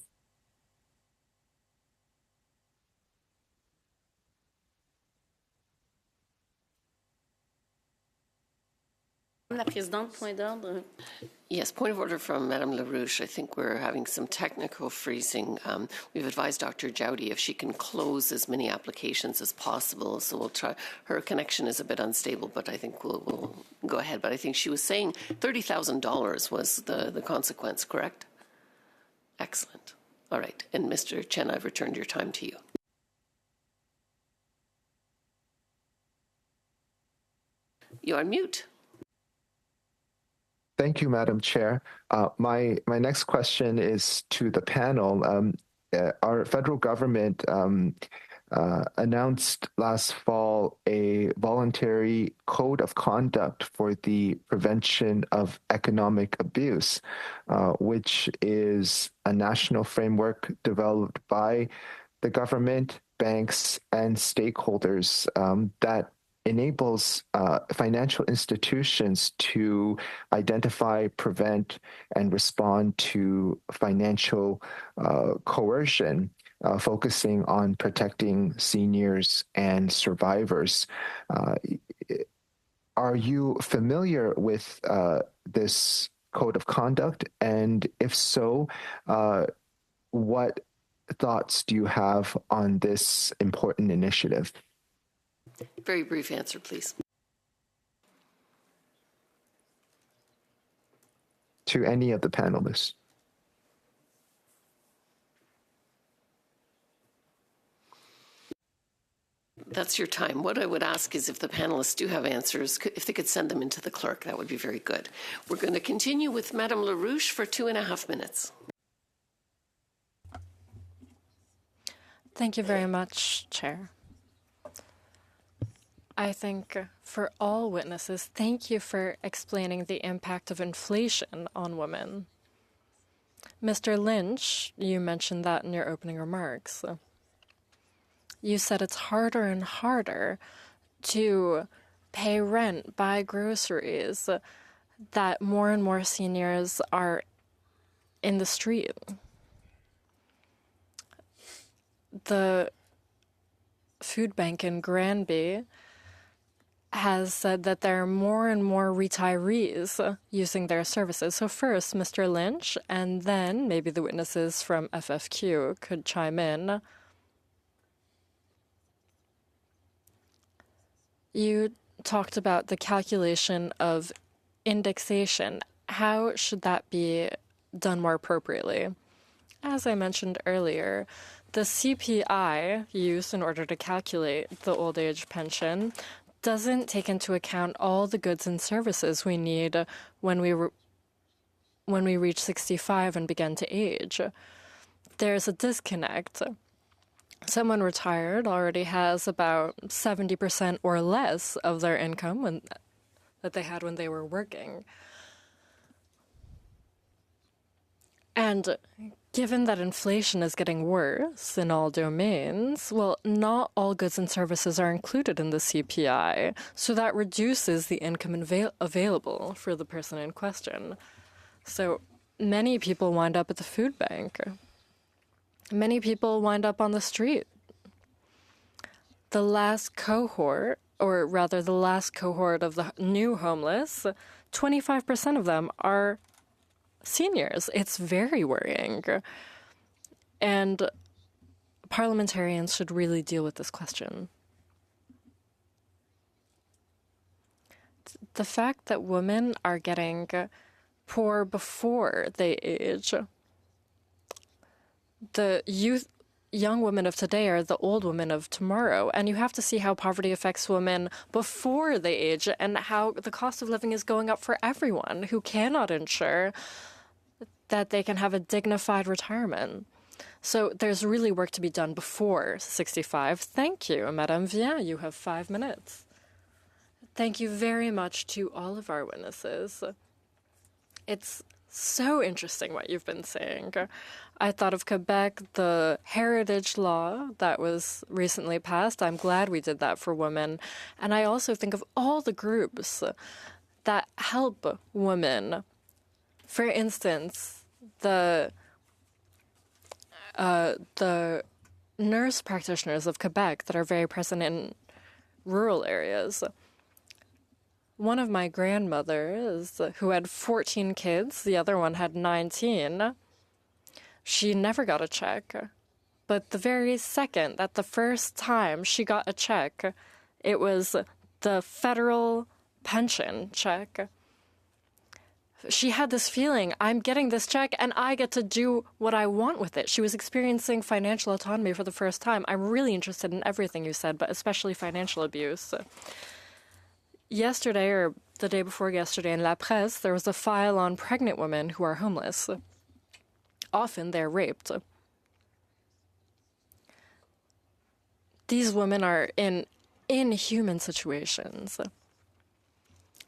La présidente, point d'ordre. Yes, point of order from Madame LaRouche. I think we're having some technical freezing. We've advised Dr. Jowdy if she can close as many applications as possible. So we'll try. Her connection is a bit unstable, but I think we'll go ahead. But I think she was saying $30,000 was the consequence, correct? Excellent. All right. And Mr. Chen, I've returned your time to you. You're on mute. Thank you, Madam Chair. My next question is to the panel. Our federal government announced last fall a voluntary code of conduct for the prevention of economic abuse, which is a national framework developed by the government, banks, and stakeholders that enables financial institutions to identify, prevent, and respond to financial coercion, focusing on protecting seniors and survivors. Are you familiar with this code of conduct? And if so, what thoughts do you have on this important initiative? Very brief answer, please. To any of the panelists. That's your time. What I would ask is if the panelists do have answers, if they could send them into the clerk, that would be very good. We're going to continue with Madame LaRouche for 2.5 minutes. Thank you very much, Chair. I think for all witnesses, thank you for explaining the impact of inflation on women. Mr. Lynch, you mentioned that in your opening remarks. You said it's harder and harder to pay rent, buy groceries, that more and more seniors are in the street. The food bank in Granby has said that there are more and more retirees using their services. So first, Mr. Lynch, and then maybe the witnesses from FFQ could chime in. You talked about the calculation of indexation. How should that be done more appropriately? As I mentioned earlier, the CPI used in order to calculate the old age pension doesn't take into account all the goods and services we need when we reach 65 and begin to age. There's a disconnect. Someone retired already has about 70% or less of their income that they had when they were working. And given that inflation is getting worse in all domains, well, not all goods and services are included in the CPI, so that reduces the income available for the person in question. So many people wind up at the food bank. Many people wind up on the street. The last cohort, or rather the last cohort of the new homeless, 25% of them are seniors. It's very worrying. And parliamentarians should really deal with this question. The fact that women are getting poor before they age. The young women of today are the old women of tomorrow. And you have to see how poverty affects women before they age and how the cost of living is going up for everyone who cannot ensure that they can have a dignified retirement. So there's really work to be done before 65. Thank you, Madame Vian. You have 5 minutes. Thank you very much to all of our witnesses. It's so interesting what you've been saying. I thought of Quebec, the heritage law that was recently passed. I'm glad we did that for women. And I also think of all the groups that help women. For instance, the nurse practitioners of Quebec that are very present in rural areas. One of my grandmothers, who had 14 kids, the other one had 19, she never got a check. But the very second that the first time she got a check, it was the federal pension check. She had this feeling, I'm getting this check and I get to do what I want with it. She was experiencing financial autonomy for the first time. I'm really interested in everything you said, but especially financial abuse. Yesterday, or the day before yesterday in La Presse, there was a file on pregnant women who are homeless. Often they're raped. These women are in inhuman situations.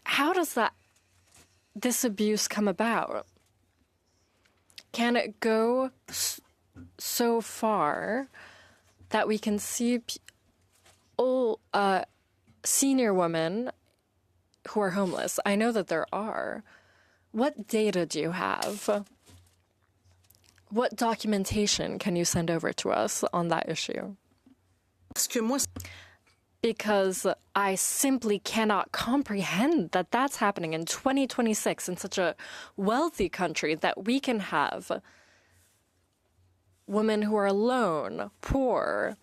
How does this abuse come about? Can it go so far that we can see senior women who are homeless? I know that there are. What data do you have? What documentation can you send over to us on that issue? Because I simply cannot comprehend that that's happening in 2026 in such a wealthy country, that we can have women who are alone, poor,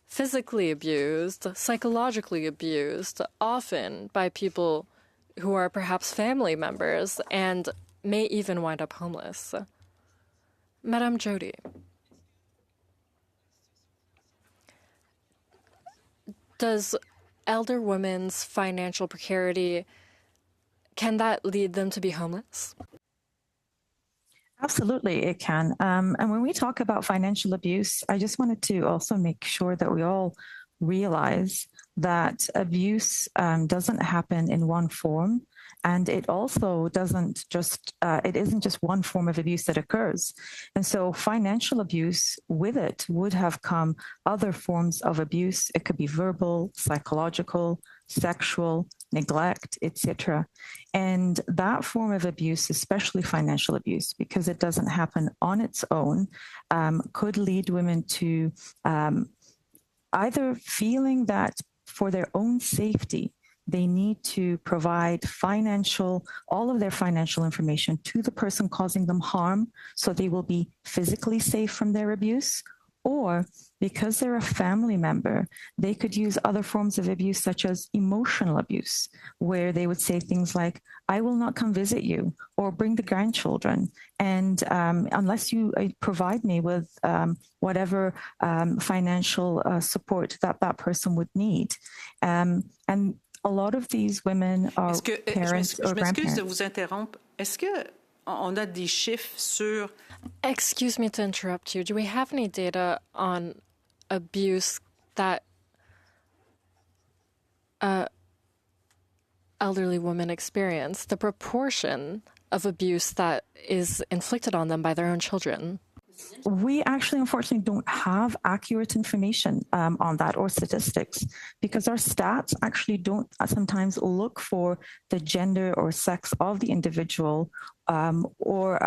physically abused, psychologically abused, often by people who are perhaps family members and may even wind up homeless. Madame Jody. Does elder women's financial precarity, can that lead them to be homeless? Absolutely, it can. And when we talk about financial abuse, I just wanted to also make sure that we all realize that abuse doesn't happen in one form. And it also doesn't just, it isn't just one form of abuse that occurs. And so financial abuse, with it would have come other forms of abuse. It could be verbal, psychological, sexual, neglect, etc. And that form of abuse, especially financial abuse, because it doesn't happen on its own, could lead women to either feeling that for their own safety, they need to provide all of their financial information to the person causing them harm, so they will be physically safe from their abuse, or because they're a family member, they could use other forms of abuse, such as emotional abuse, where they would say things like, I will not come visit you, or bring the grandchildren, and unless you provide me with whatever financial support that person would need. And a lot of these women are parents or grandparents. Je m'excuse de vous interrompre. Est-ce que on a des chiffres sur... Excuse me to interrupt you. Do we have any data on abuse that elderly women experience, the proportion of abuse that is inflicted on them by their own children? We actually, unfortunately, don't have accurate information on that or statistics because our stats actually don't sometimes look for the gender or sex of the individual or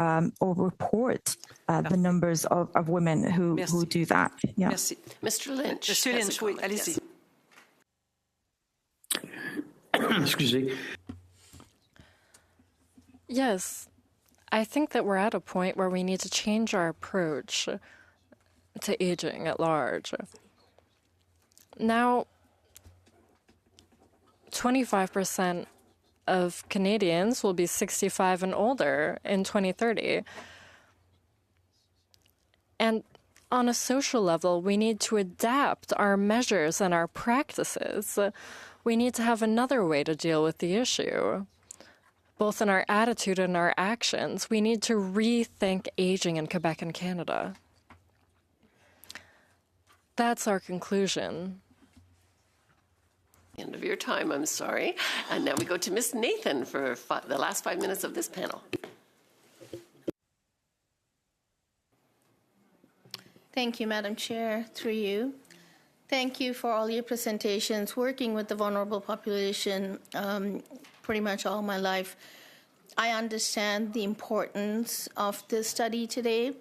report the numbers of women who do that. Yeah. Mr. Lynch. Monsieur has a Lynch, oui, comment. allez-y. Excusez. Yes, I think that we're at a point where we need to change our approach to aging at large. Now, 25% of Canadians will be 65 and older in 2030. And on a social level, we need to adapt our measures and our practices. We need to have another way to deal with the issue. Both in our attitude and our actions, we need to rethink aging in Quebec and Canada. That's our conclusion. End of your time, I'm sorry. And now we go to Ms. Nathan for the last 5 minutes of this panel. Thank you, Madam Chair, through you. Thank you for all your presentations. Working with the vulnerable population pretty much all my life, I understand the importance of this study today,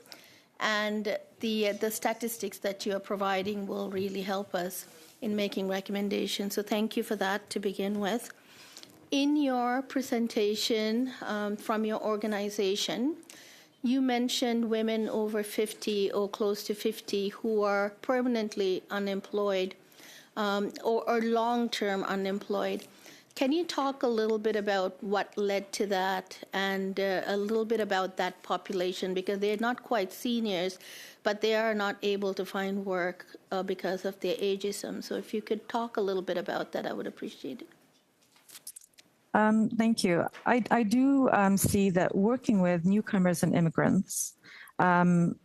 and the statistics that you are providing will really help us in making recommendations. So thank you for that to begin with. In your presentation from your organization, you mentioned women over 50 or close to 50 who are permanently unemployed or long-term unemployed. Can you talk a little bit about what led to that and a little bit about that population? Because they're not quite seniors, but they are not able to find work because of their ageism. So if you could talk a little bit about that, I would appreciate it. Thank you. I do see that working with newcomers and immigrants,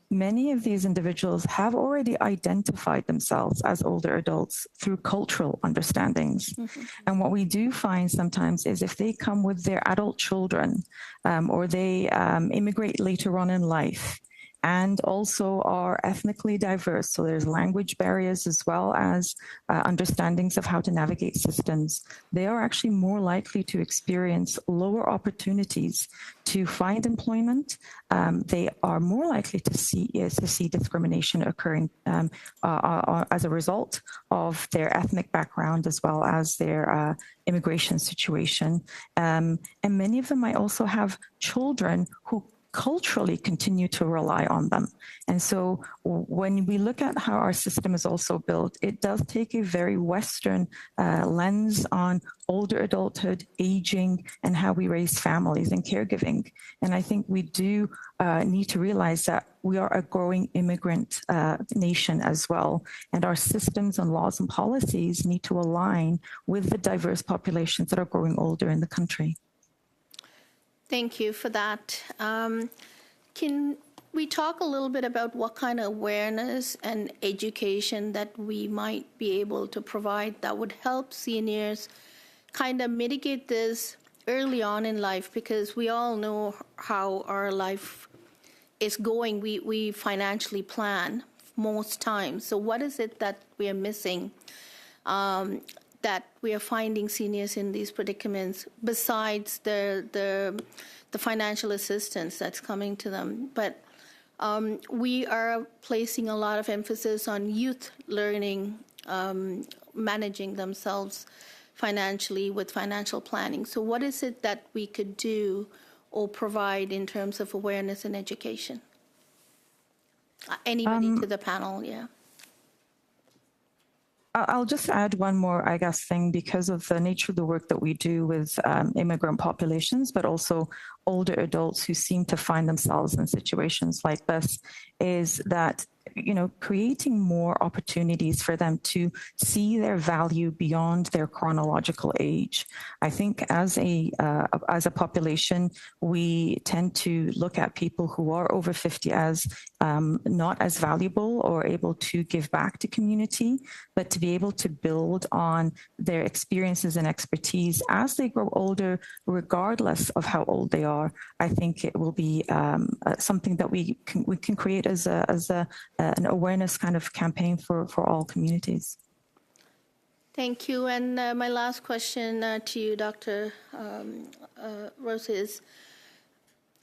many of these individuals have already identified themselves as older adults through cultural understandings. Mm-hmm. And what we do find sometimes is if they come with their adult children or they immigrate later on in life, and also are ethnically diverse. So there's language barriers as well as understandings of how to navigate systems. They are actually more likely to experience lower opportunities to find employment. They are more likely to see discrimination occurring as a result of their ethnic background as well as their immigration situation. And many of them might also have children who culturally continue to rely on them. And so when we look at how our system is also built, it does take a very Western lens on older adulthood, aging, and how we raise families and caregiving. And I think we do need to realize that we are a growing immigrant nation as well. And our systems and laws and policies need to align with the diverse populations that are growing older in the country. Thank you for that. Can we talk a little bit about what kind of awareness and education that we might be able to provide that would help seniors kind of mitigate this early on in life? Because we all know how our life is going. We financially plan most times. So what is it that we are missing that we are finding seniors in these predicaments besides the financial assistance that's coming to them? But we are placing a lot of emphasis on youth learning, managing themselves financially with financial planning. So what is it that we could do or provide in terms of awareness and education? Anybody to the panel, yeah. I'll just add one more, I guess, thing because of the nature of the work that we do with immigrant populations, but also older adults who seem to find themselves in situations like this, is that creating more opportunities for them to see their value beyond their chronological age. I think as a population, we tend to look at people who are over 50 as not as valuable or able to give back to community, but to be able to build on their experiences and expertise as they grow older, regardless of how old they are. I think it will be something that we can create as an awareness kind of campaign for all communities. Thank you. And my last question to you, Dr. Rose, is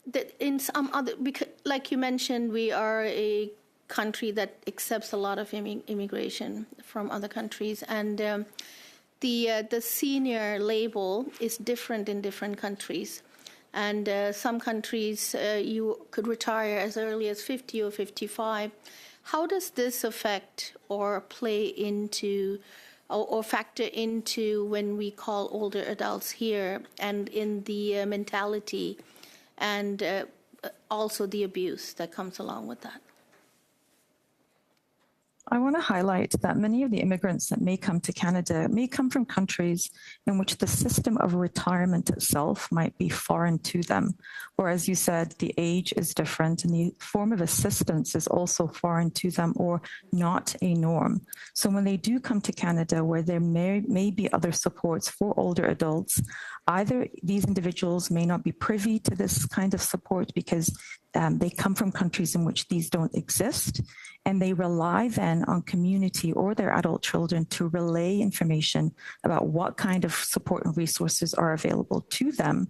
that in some other, because like you mentioned, we are a country that accepts a lot of immigration from other countries, and the senior label is different in different countries. And some countries you could retire as early as 50 or 55. How does this affect or play into or factor into when we call older adults here, and in the mentality and also the abuse that comes along with that? I want to highlight that many of the immigrants that may come to Canada may come from countries in which the system of retirement itself might be foreign to them. Or as you said, the age is different and the form of assistance is also foreign to them or not a norm. So when they do come to Canada, where there may be other supports for older adults, either these individuals may not be privy to this kind of support because they come from countries in which these don't exist, and they rely then on community or their adult children to relay information about what kind of support and resources are available to them,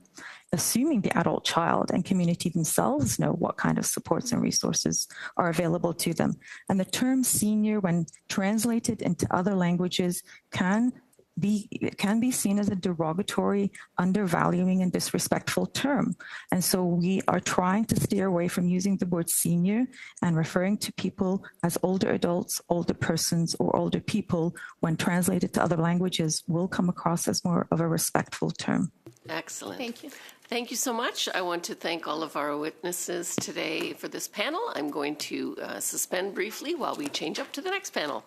assuming the adult child and community themselves know what kind of supports and resources are available to them. And the term senior, when translated into other languages, can be seen as a derogatory, undervaluing, and disrespectful term. And so we are trying to steer away from using the word senior and referring to people as older adults, older persons, or older people when translated to other languages will come across as more of a respectful term. Excellent. Thank you. Thank you so much. I want to thank all of our witnesses today for this panel. I'm going to suspend briefly while we change up to the next panel.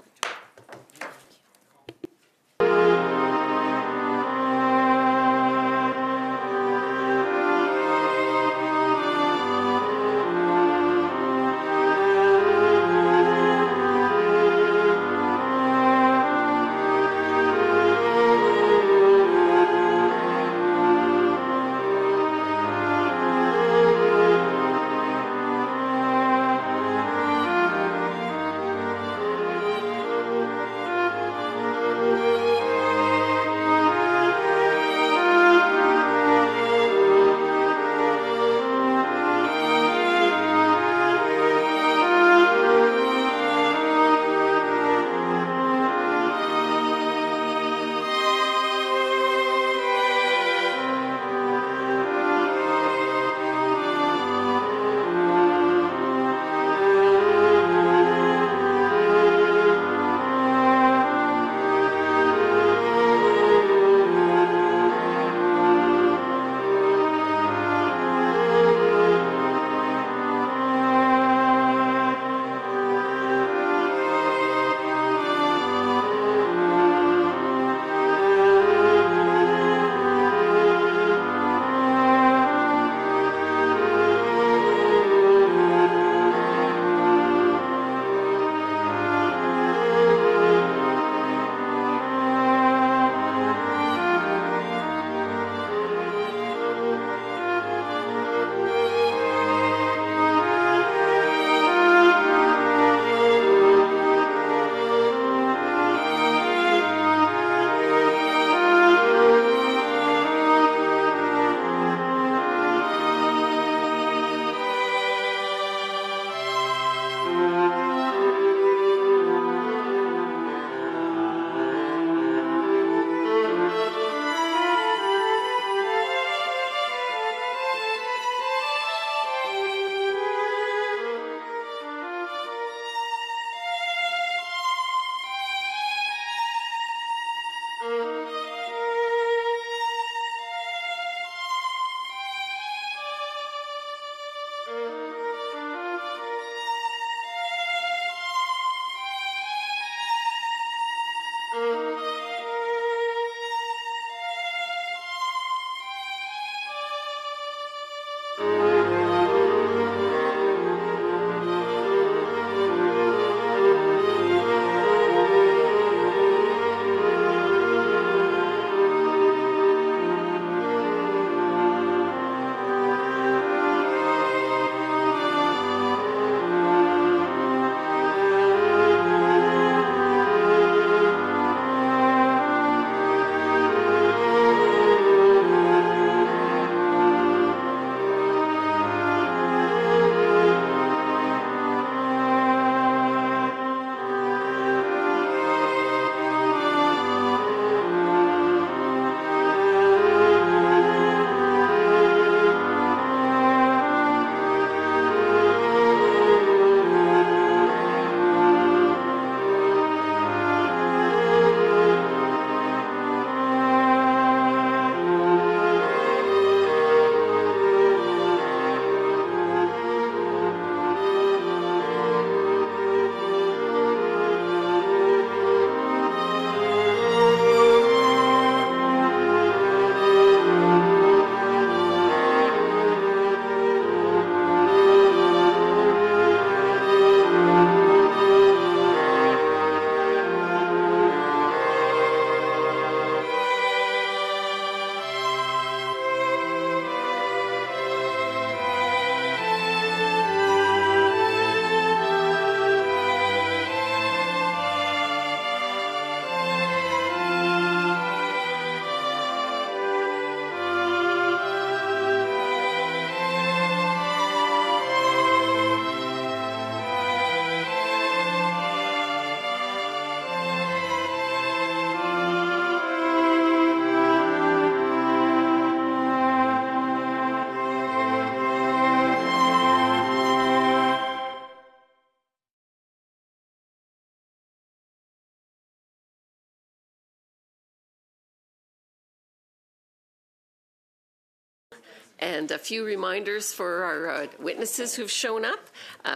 And a few reminders for our witnesses who've shown up.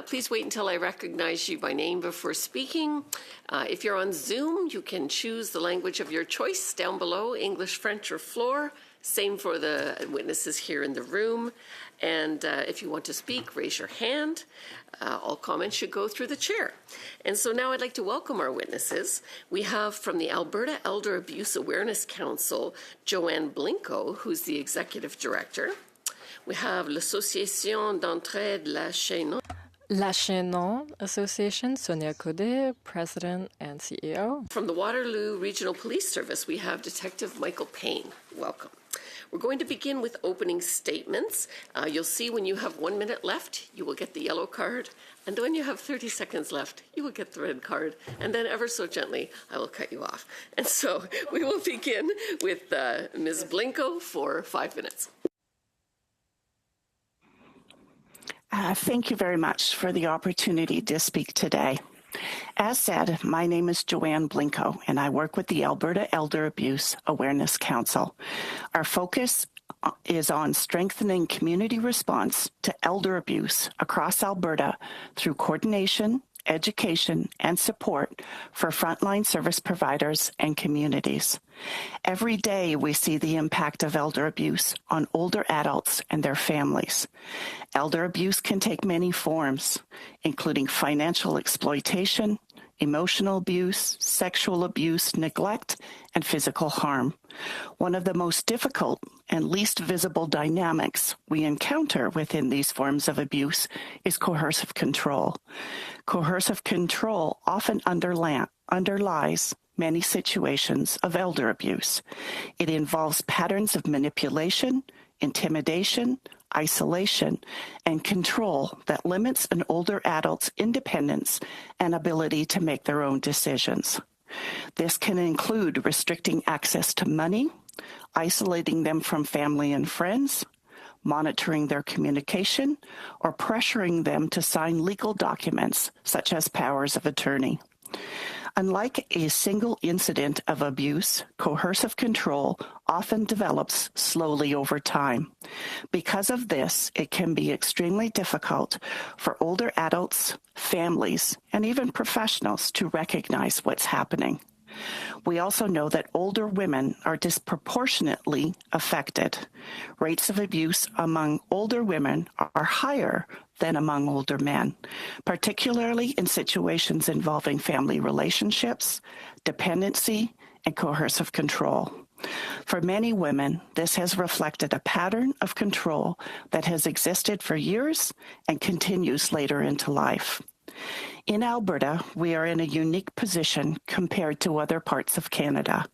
Please wait until I recognize you by name before speaking. If you're on Zoom, you can choose the language of your choice down below, English, French, or Floor. Same for the witnesses here in the room. And if you want to speak, raise your hand. All comments should go through the chair. And so now I'd like to welcome our witnesses. We have from the Alberta Elder Abuse Awareness Council, Joanne Blincoe, who's the Executive Director. We have l'Association d'Entraide La Chaînon. La Chaînon Association, Sonia Caudet, President and CEO. From the Waterloo Regional Police Service, we have Detective Michael Payne. Welcome. We're going to begin with opening statements. You'll see when you have 1 minute left, you will get the yellow card. And when you have 30 seconds left, you will get the red card. And then ever so gently, I will cut you off. And so we will begin with Ms. Blincoe for 5 minutes. Thank you very much for the opportunity to speak today. As said, my name is Joanne Blincoe, and I work with the Alberta Elder Abuse Awareness Council. Our focus is on strengthening community response to elder abuse across Alberta through coordination, education, and support for frontline service providers and communities. Every day we see the impact of elder abuse on older adults and their families. Elder abuse can take many forms, including financial exploitation, emotional abuse, sexual abuse, neglect, and physical harm. One of the most difficult and least visible dynamics we encounter within these forms of abuse is coercive control. Coercive control often underlies many situations of elder abuse. It involves patterns of manipulation, intimidation, isolation, and control that limits an older adult's independence and ability to make their own decisions. This can include restricting access to money, isolating them from family and friends, monitoring their communication, or pressuring them to sign legal documents such as powers of attorney. Unlike a single incident of abuse, coercive control often develops slowly over time. Because of this, it can be extremely difficult for older adults, families, and even professionals to recognize what's happening. We also know that older women are disproportionately affected. Rates of abuse among older women are higher than among older men, particularly in situations involving family relationships, dependency, and coercive control. For many women, this has reflected a pattern of control that has existed for years and continues later into life. In Alberta, we are in a unique position compared to other parts of Canada.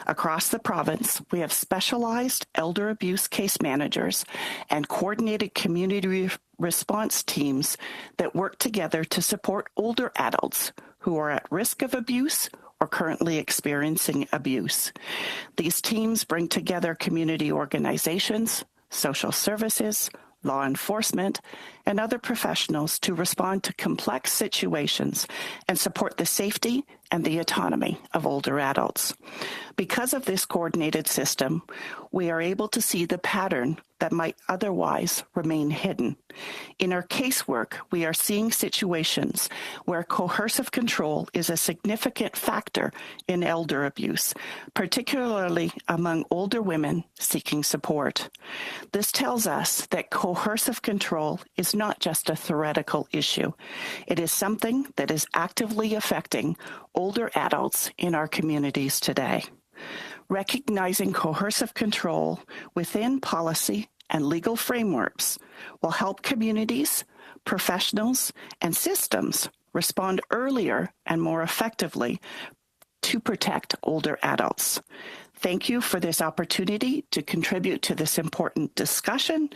Across the province, we have specialized elder abuse case managers and coordinated community response teams that work together to support older adults who are at risk of abuse or currently experiencing abuse. These teams bring together community organizations, social services, law enforcement, and other professionals to respond to complex situations and support the safety and the autonomy of older adults. Because of this coordinated system, we are able to see the pattern that might otherwise remain hidden. In our casework, we are seeing situations where coercive control is a significant factor in elder abuse, particularly among older women seeking support. This tells us that coercive control is not just a theoretical issue. It is something that is actively affecting older adults in our communities today. Recognizing coercive control within policy and legal frameworks will help communities, professionals, and systems respond earlier and more effectively to protect older adults. Thank you for this opportunity to contribute to this important discussion,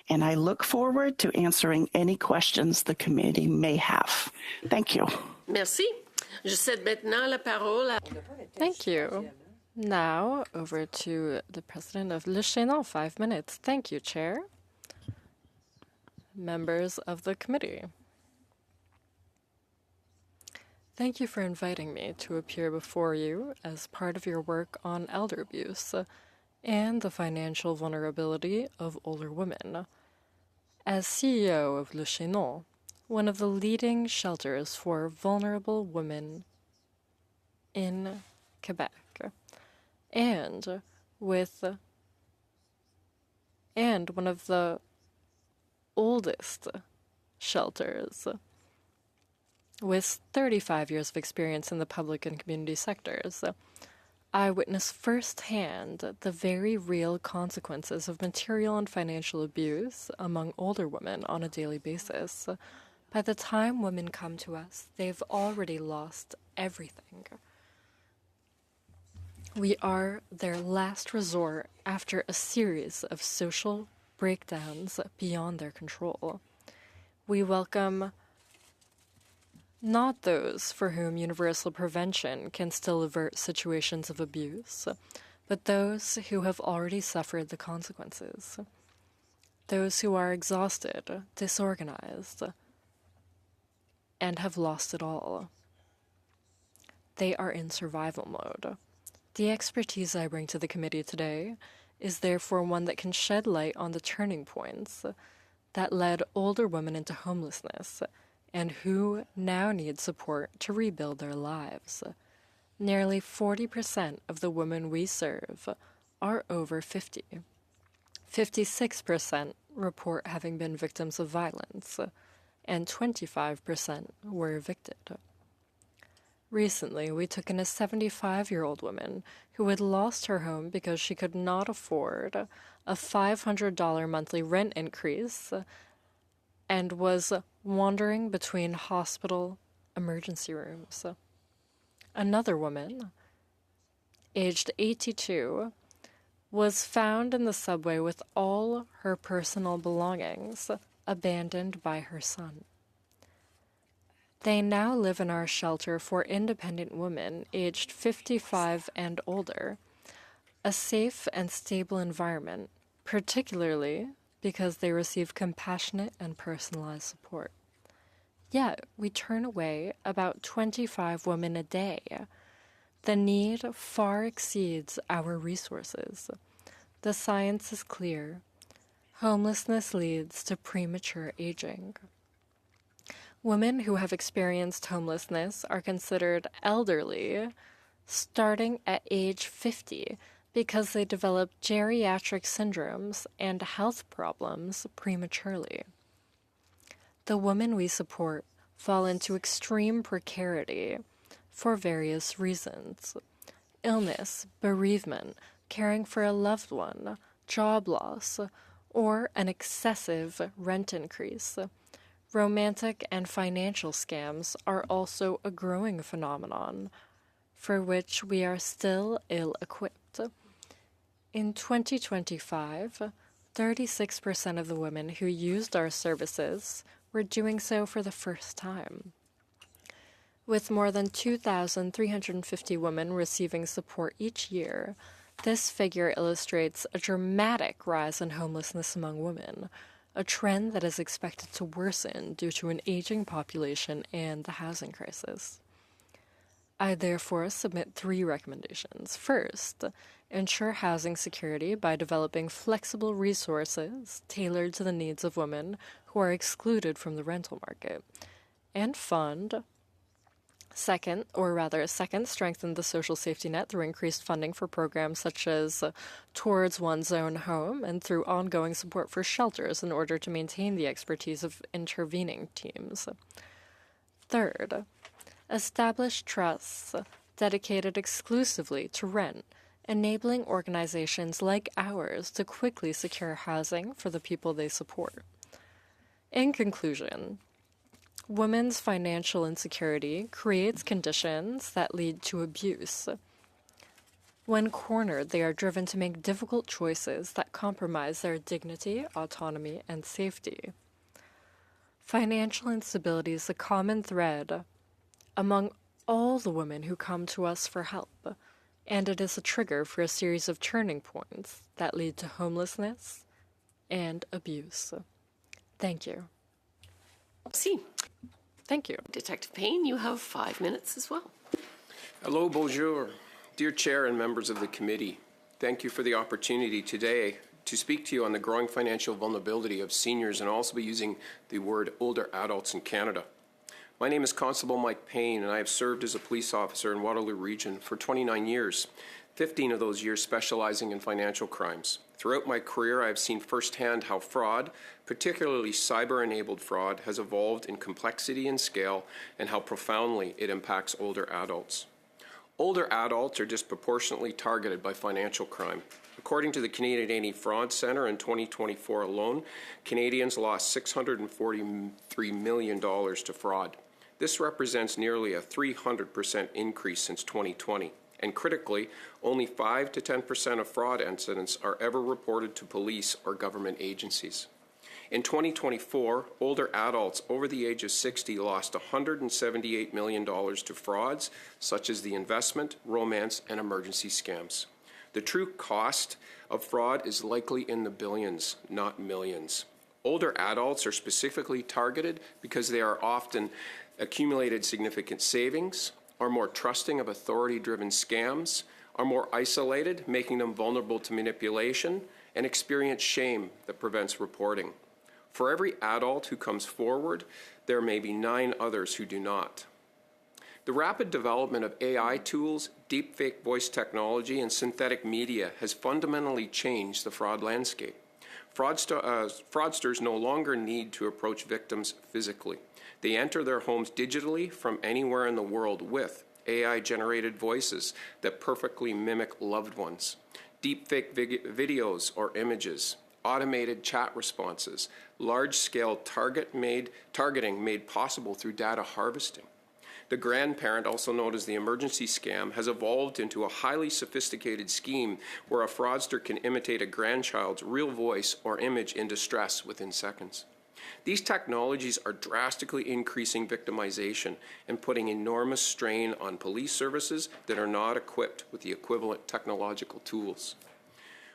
and I look forward to answering any questions the committee may have. Thank you. Merci. Je cède maintenant la parole à... Thank you. Now, over to the president of Le Chaînon, 5 minutes. Thank you, Chair. Members of the committee. Thank you for inviting me to appear before you as part of your work on elder abuse and the financial vulnerability of older women. As CEO of Le Chaînon, one of the leading shelters for vulnerable women in Quebec, and one of the oldest shelters with 35 years of experience in the public and community sectors, I witnessed firsthand the very real consequences of material and financial abuse among older women on a daily basis. By the time women come to us, they've already lost everything. We are their last resort after a series of social breakdowns beyond their control. We welcome not those for whom universal prevention can still avert situations of abuse, but those who have already suffered the consequences. Those who are exhausted, disorganized, and have lost it all. They are in survival mode. The expertise I bring to the committee today is therefore one that can shed light on the turning points that led older women into homelessness and who now need support to rebuild their lives. Nearly 40% of the women we serve are over 50. 56% report having been victims of violence, and 25% were evicted. Recently, we took in a 75-year-old woman who had lost her home because she could not afford a $500 monthly rent increase and was wandering between hospital emergency rooms. Another woman, aged 82, was found in the subway with all her personal belongings abandoned by her son. They now live in our shelter for independent women aged 55 and older, a safe and stable environment, particularly because they receive compassionate and personalized support. Yet, we turn away about 25 women a day. The need far exceeds our resources. The science is clear. Homelessness leads to premature aging. Women who have experienced homelessness are considered elderly starting at age 50 because they develop geriatric syndromes and health problems prematurely. The women we support fall into extreme precarity for various reasons: illness, bereavement, caring for a loved one, job loss, or an excessive rent increase. Romantic and financial scams are also a growing phenomenon, for which we are still ill-equipped. In 2025, 36% of the women who used our services were doing so for the first time. With more than 2,350 women receiving support each year, this figure illustrates a dramatic rise in homelessness among women, a trend that is expected to worsen due to an aging population and the housing crisis. I therefore submit 3 recommendations. First, ensure housing security by developing flexible resources tailored to the needs of women who are excluded from the rental market, and fund. Second, strengthen the social safety net through increased funding for programs such as Towards One's Own Home and through ongoing support for shelters in order to maintain the expertise of intervening teams. Third, establish trusts dedicated exclusively to rent, enabling organizations like ours to quickly secure housing for the people they support. In conclusion, women's financial insecurity creates conditions that lead to abuse. When cornered, they are driven to make difficult choices that compromise their dignity, autonomy, and safety. Financial instability is a common thread among all the women who come to us for help, and it is a trigger for a series of turning points that lead to homelessness and abuse. Thank you. See. Thank you. Detective Payne, you have 5 minutes as well. Hello, bonjour. Dear Chair and members of the committee, thank you for the opportunity today to speak to you on the growing financial vulnerability of seniors and also be using the word older adults in Canada. My name is Constable Mike Payne, and I have served as a police officer in Waterloo Region for 29 years, 15 of those years specializing in financial crimes. Throughout my career, I have seen firsthand how fraud, particularly cyber-enabled fraud, has evolved in complexity and scale, and how profoundly it impacts older adults. Older adults are disproportionately targeted by financial crime. According to the Canadian Anti-Fraud Centre, in 2024 alone, Canadians lost $643 million to fraud. This represents nearly a 300% increase since 2020. And critically, only 5 to 10% of fraud incidents are ever reported to police or government agencies. In 2024, older adults over the age of 60 lost $178 million to frauds such as the investment, romance, and emergency scams. The true cost of fraud is likely in the billions, not millions. Older adults are specifically targeted because they are often accumulated significant savings, are more trusting of authority-driven scams, are more isolated, making them vulnerable to manipulation, and experience shame that prevents reporting. For every adult who comes forward, there may be 9 others who do not. The rapid development of AI tools, deepfake voice technology, and synthetic media has fundamentally changed the fraud landscape. Fraudsters no longer need to approach victims physically. They enter their homes digitally from anywhere in the world with AI-generated voices that perfectly mimic loved ones, deepfake videos or images, automated chat responses, large-scale targeting made possible through data harvesting. The grandparent, also known as the emergency scam, has evolved into a highly sophisticated scheme where a fraudster can imitate a grandchild's real voice or image in distress within seconds. These technologies are drastically increasing victimization and putting enormous strain on police services that are not equipped with the equivalent technological tools.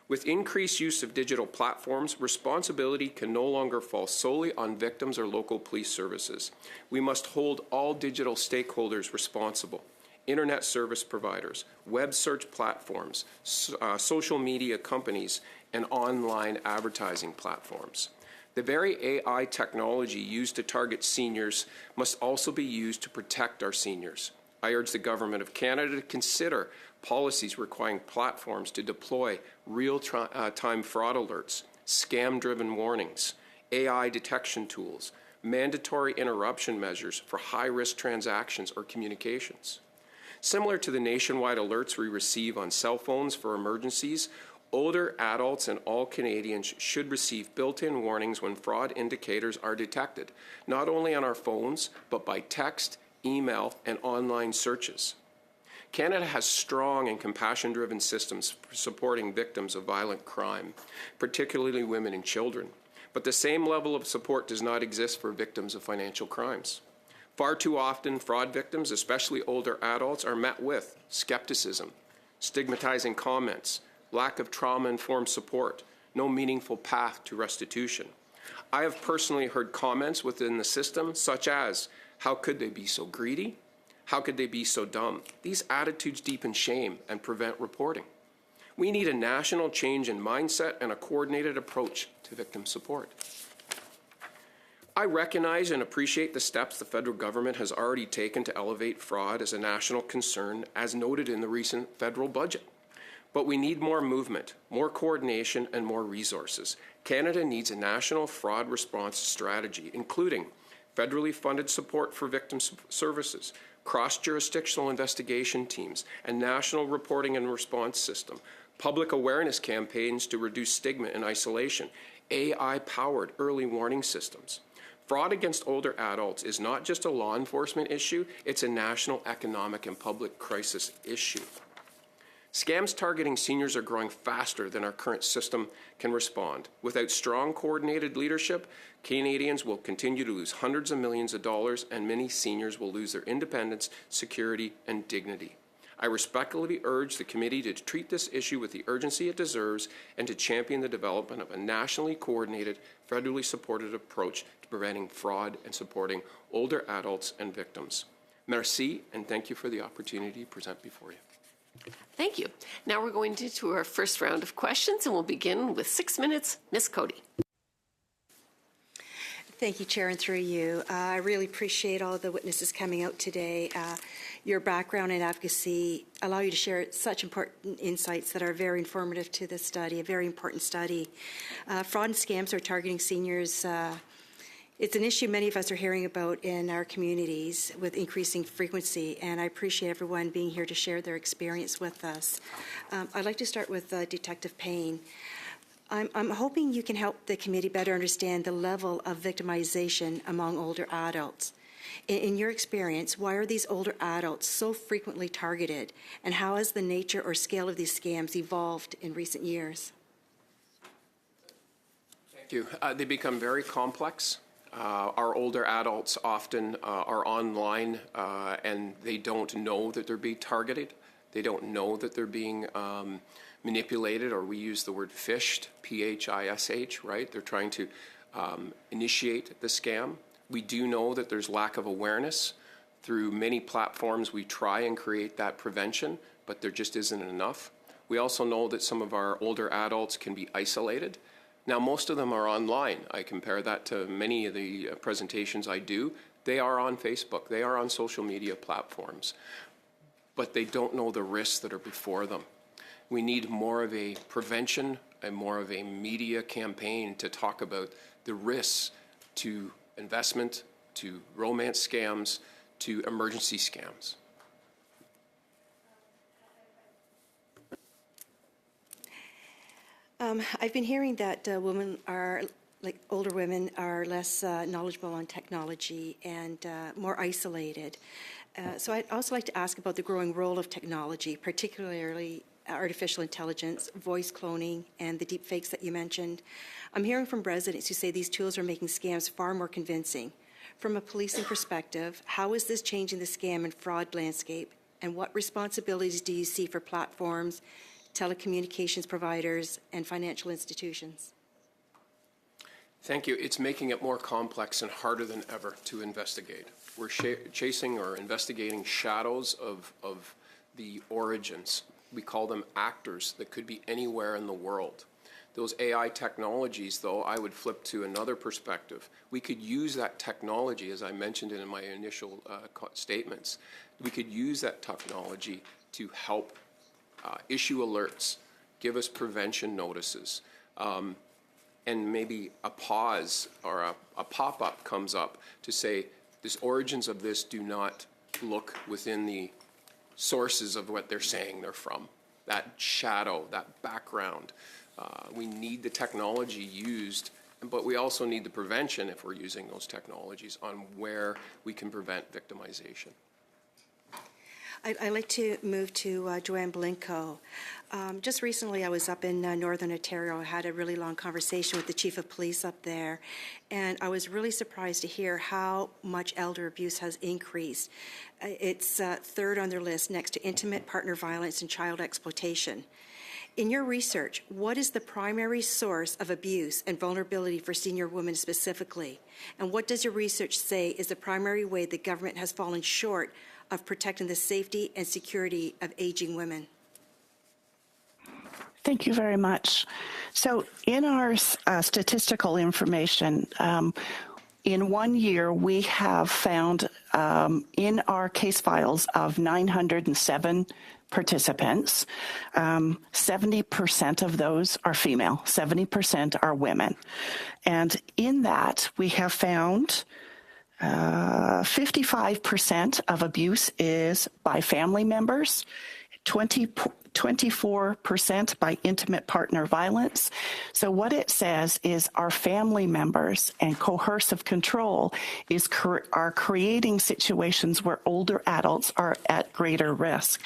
With increased use of digital platforms, responsibility can no longer fall solely on victims or local police services. We must hold all digital stakeholders responsible: internet service providers, web search platforms, social media companies, and online advertising platforms. The very AI technology used to target seniors must also be used to protect our seniors. I urge the Government of Canada to consider policies requiring platforms to deploy real-time fraud alerts, scam-driven warnings, AI detection tools, mandatory interruption measures for high-risk transactions or communications. Similar to the nationwide alerts we receive on cell phones for emergencies, older adults and all Canadians should receive built-in warnings when fraud indicators are detected, not only on our phones, but by text, email, and online searches. Canada has strong and compassion-driven systems for supporting victims of violent crime, particularly women and children. But the same level of support does not exist for victims of financial crimes. Far too often, fraud victims, especially older adults, are met with skepticism, stigmatizing comments, lack of trauma-informed support, no meaningful path to restitution. I have personally heard comments within the system such as, "How could they be so greedy? How could they be so dumb?" These attitudes deepen shame and prevent reporting. We need a national change in mindset and a coordinated approach to victim support. I recognize and appreciate the steps the federal government has already taken to elevate fraud as a national concern, as noted in the recent federal budget. But we need more movement, more coordination, and more resources. Canada needs a national fraud response strategy, including federally funded support for victim services, cross-jurisdictional investigation teams, a national reporting and response system, public awareness campaigns to reduce stigma and isolation, AI-powered early warning systems. Fraud against older adults is not just a law enforcement issue, it's a national economic and public crisis issue. Scams targeting seniors are growing faster than our current system can respond. Without strong, coordinated leadership, Canadians will continue to lose hundreds of millions of dollars, and many seniors will lose their independence, security, and dignity. I respectfully urge the committee to treat this issue with the urgency it deserves and to champion the development of a nationally coordinated, federally supported approach to preventing fraud and supporting older adults and victims. Merci, and thank you for the opportunity to present before you. Thank you. Now we're going to our first round of questions, and we'll begin with 6 minutes. Ms. Cody. Thank you, Chair, and through you. I really appreciate all of the witnesses coming out today. Your background and advocacy allow you to share such important insights that are very informative to this study, a very important study. Fraud and scams are targeting seniors. It's an issue many of us are hearing about in our communities with increasing frequency, and I appreciate everyone being here to share their experience with us. I'd like to start with Detective Payne. I'm hoping you can help the committee better understand the level of victimization among older adults. In your experience, why are these older adults so frequently targeted, and how has the nature or scale of these scams evolved in recent years? Thank you. They become very complex. Our older adults often are online and they don't know that they're being targeted. They don't know that they're being manipulated, or we use the word phished, P-H-I-S-H, right? They're trying to initiate the scam. We do know that there's lack of awareness. Through many platforms, we try and create that prevention, but there just isn't enough. We also know that some of our older adults can be isolated. Now, most of them are online. I compare that to many of the presentations I do. They are on Facebook. They are on social media platforms. But they don't know the risks that are before them. We need more of a prevention and more of a media campaign to talk about the risks to investment, to romance scams, to emergency scams. I've been hearing that women are, like older women, are less knowledgeable on technology and more isolated. So I'd also like to ask about the growing role of technology, particularly artificial intelligence, voice cloning, and the deep fakes that you mentioned. I'm hearing from residents who say these tools are making scams far more convincing. From a policing perspective, how is this changing the scam and fraud landscape, and what responsibilities do you see for platforms, telecommunications providers, and financial institutions? Thank you. It's making it more complex and harder than ever to investigate. We're chasing or investigating shadows of the origins. We call them actors that could be anywhere in the world. Those AI technologies, though, I would flip to another perspective. We could use that technology, as I mentioned in my initial statements, we could use that technology to help issue alerts, give us prevention notices, and maybe a pause or a pop-up comes up to say, the origins of this do not look within the sources of what they're saying they're from. That shadow, that background. We need the technology used, but we also need the prevention, if we're using those technologies, on where we can prevent victimization. I'd like to move to Joanne Blinco. Just recently, I was up in Northern Ontario. I had a really long conversation with the chief of police up there, and I was really surprised to hear how much elder abuse has increased. It's third on their list next to intimate partner violence and child exploitation. In your research, what is the primary source of abuse and vulnerability for senior women specifically? And what does your research say is the primary way the government has fallen short of protecting the safety and security of aging women? Thank you very much. So in our statistical information, in 1 year, we have found in our case files of 907 participants, 70% of those are female, 70% are women. And in that, we have found 55% of abuse is by family members, 24% by intimate partner violence. So what it says is our family members and coercive control are creating situations where older adults are at greater risk.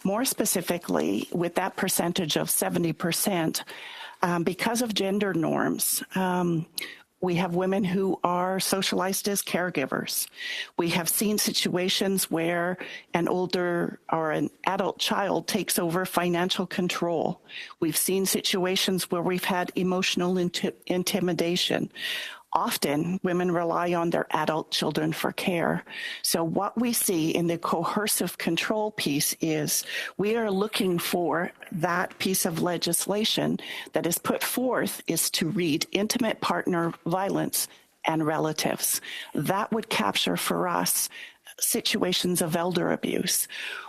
More specifically, with that percentage of 70%, because of gender norms, we have women who are socialized as caregivers. We have seen situations where an older or an adult child takes over financial control. We've seen situations where we've had emotional intimidation. Often, women rely on their adult children for care. So what we see in the coercive control piece is we are looking for that piece of legislation that is put forth is to read intimate partner violence and relatives. That would capture for us situations of elder abuse.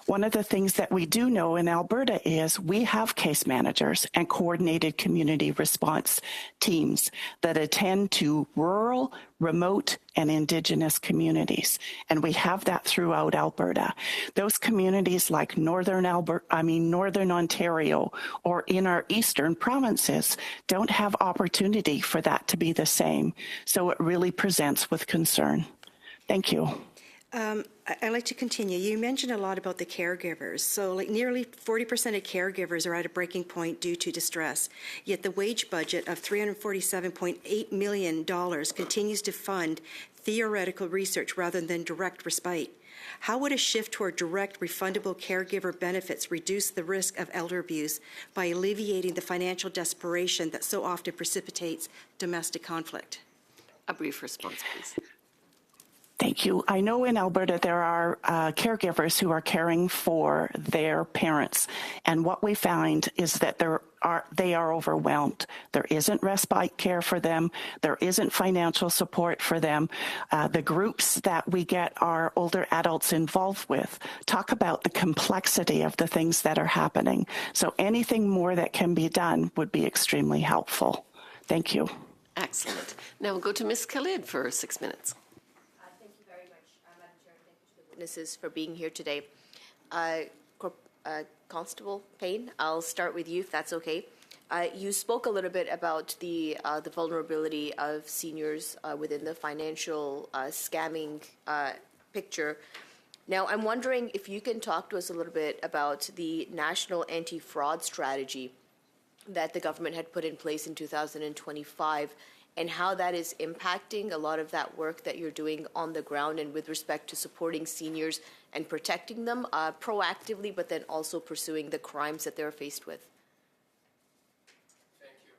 One of the things that we do know in Alberta is we have case managers and coordinated community response teams that attend to rural, remote, and Indigenous communities. And we have that throughout Alberta. Those communities like Northern Ontario or in our eastern provinces don't have opportunity for that to be the same. So it really presents with concern. Thank you. I'd like to continue. You mentioned a lot about the caregivers. So like nearly 40% of caregivers are at a breaking point due to distress, yet the wage budget of $347.8 million continues to fund theoretical research rather than direct respite. How would a shift toward direct refundable caregiver benefits reduce the risk of elder abuse by alleviating the financial desperation that so often precipitates domestic conflict? A brief response, please. Thank you. I know in Alberta there are caregivers who are caring for their parents, and what we find is that they are overwhelmed. There isn't respite care for them. There isn't financial support for them. The groups that we get our older adults involved with talk about the complexity of the things that are happening. So anything more that can be done would be extremely helpful. Thank you. Excellent. Now we'll go to Ms. Khalid for 6 minutes. Witnesses for being here today. Constable Payne, I'll start with you if that's okay. You spoke a little bit about the vulnerability of seniors within the financial scamming picture. Now, I'm wondering if you can talk to us a little bit about the national anti-fraud strategy that the government had put in place in 2025 and how that is impacting a lot of that work that you're doing on the ground and with respect to supporting seniors and protecting them proactively, but then also pursuing the crimes that they're faced with. Thank you.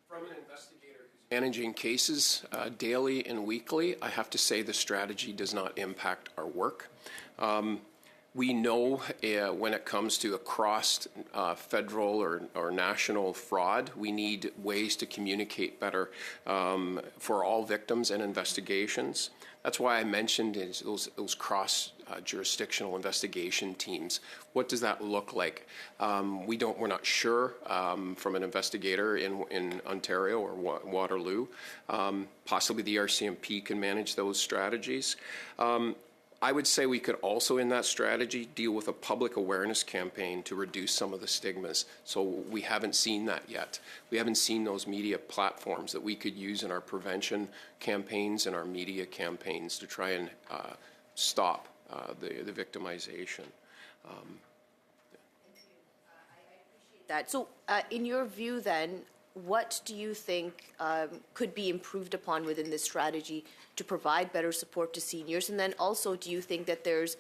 From an investigator who's managing cases daily and weekly, I have to say the strategy does not impact our work. We know when it comes to across federal or national fraud, we need ways to communicate better for all victims and investigations. That's why I mentioned those cross-jurisdictional investigation teams. What does that look like? We're not sure from an investigator in Ontario or Waterloo. Possibly the RCMP can manage those strategies. I would say we could also, in that strategy, deal with a public awareness campaign to reduce some of the stigmas. So we haven't seen that yet. We haven't seen those media platforms that we could use in our prevention campaigns and our media campaigns to try and stop the victimization. That. So, in your view, then, what do you think could be improved upon within this strategy to provide better support to seniors? And then also, do you think that there's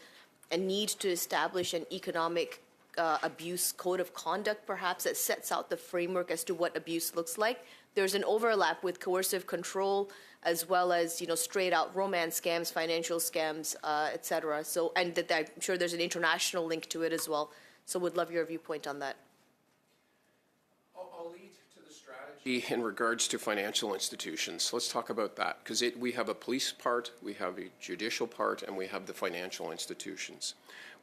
a need to establish an economic abuse code of conduct, perhaps, that sets out the framework as to what abuse looks like? There's an overlap with coercive control as well as, straight out romance scams, financial scams, et cetera. So, and that I'm sure there's an international link to it as well. So would love your viewpoint on that. I'll lead to the strategy in regards to financial institutions. Let's talk about that, because we have a police part, we have a judicial part, and we have the financial institutions.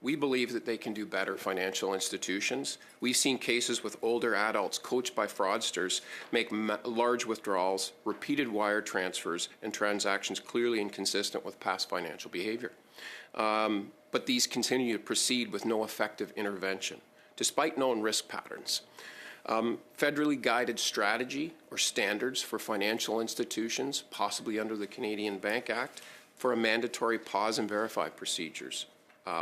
We believe that they can do better, financial institutions. We've seen cases with older adults coached by fraudsters make large withdrawals, repeated wire transfers, and transactions clearly inconsistent with past financial behavior. But these continue to proceed with no effective intervention, despite known risk patterns. Federally guided strategy or standards for financial institutions, possibly under the Canadian Bank Act, for a mandatory pause and verify procedures.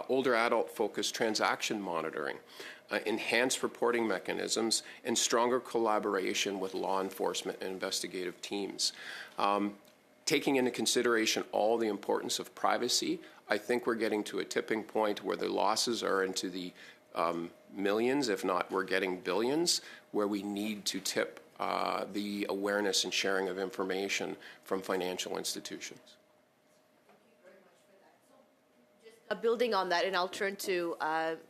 Older adult-focused transaction monitoring, enhanced reporting mechanisms, and stronger collaboration with law enforcement and investigative teams. Taking into consideration all the importance of privacy, I think we're getting to a tipping point where the losses are into the millions, if not we're getting billions, where we need to tip the awareness and sharing of information from financial institutions. Building on that, and I'll turn to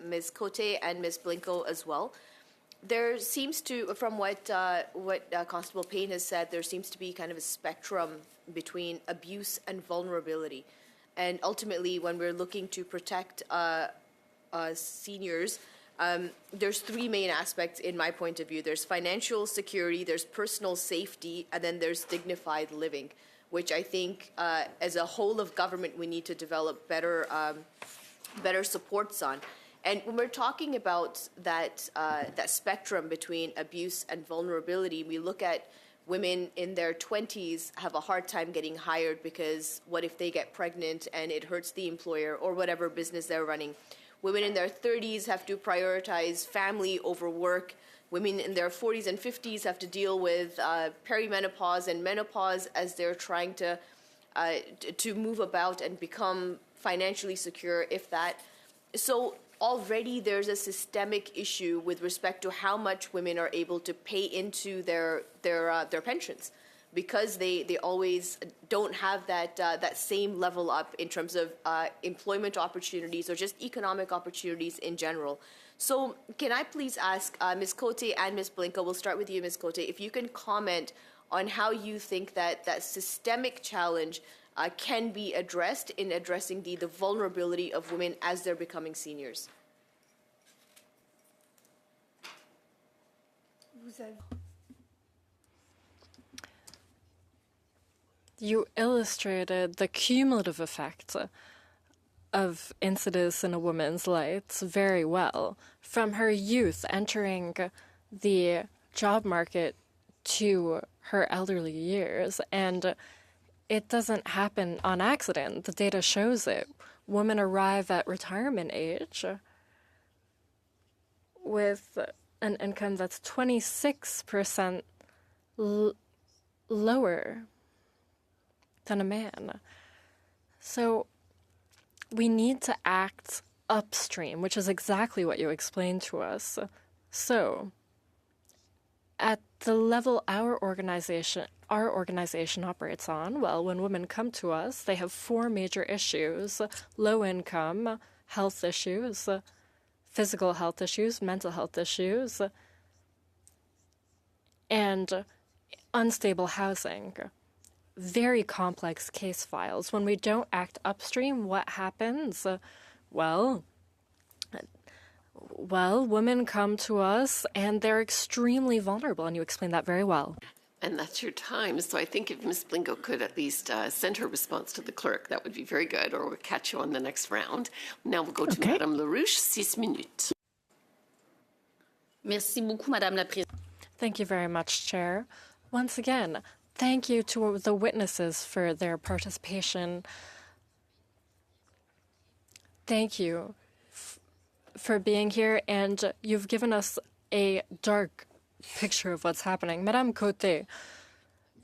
Ms. Cote and Ms. Blincoe as well. There seems to, from what Constable Payne has said, there seems to be kind of a spectrum between abuse and vulnerability. And ultimately, when we're looking to protect seniors, there's three main aspects in my point of view. There's financial security, there's personal safety, and then there's dignified living, which I think as a whole of government we need to develop better supports on. And when we're talking about that spectrum between abuse and vulnerability, we look at women in their 20s have a hard time getting hired because what if they get pregnant and it hurts the employer or whatever business they're running. Women in their 30s have to prioritize family over work. Women in their 40s and 50s have to deal with perimenopause and menopause as they're trying to move about and become financially secure, if that. So already there's a systemic issue with respect to how much women are able to pay into their pensions, because they always don't have that same level up in terms of employment opportunities or just economic opportunities in general. So can I please ask Ms. Cote and Ms. Blincoe, we'll start with you, Ms. Cote, if you can comment on how you think that systemic challenge can be addressed in addressing the vulnerability of women as they're becoming seniors. You illustrated the cumulative effect of incidents in a woman's life very well, from her youth entering the job market to her elderly years. And it doesn't happen on accident. The data shows it. Women arrive at retirement age with an income that's 26% lower than a man. So we need to act upstream, which is exactly what you explained to us. So at the level our organization operates on, well, when women come to us, they have four major issues: low income, health issues, physical health issues, mental health issues, and unstable housing. Very complex case files. When we don't act upstream, what happens? Well, women come to us and they're extremely vulnerable, and you explained that very well. And that's your time. So I think if Ms. Blinko could at least send her response to the clerk, that would be very good, or we'll catch you on the next round. Now we'll go to Madame LaRouche, 6 minutes. Merci beaucoup, Madame la Présidente. Thank you very much, Chair. Once again, thank you to the witnesses for their participation. Thank you for being here, and you've given us a dark picture of what's happening. Madame Cote,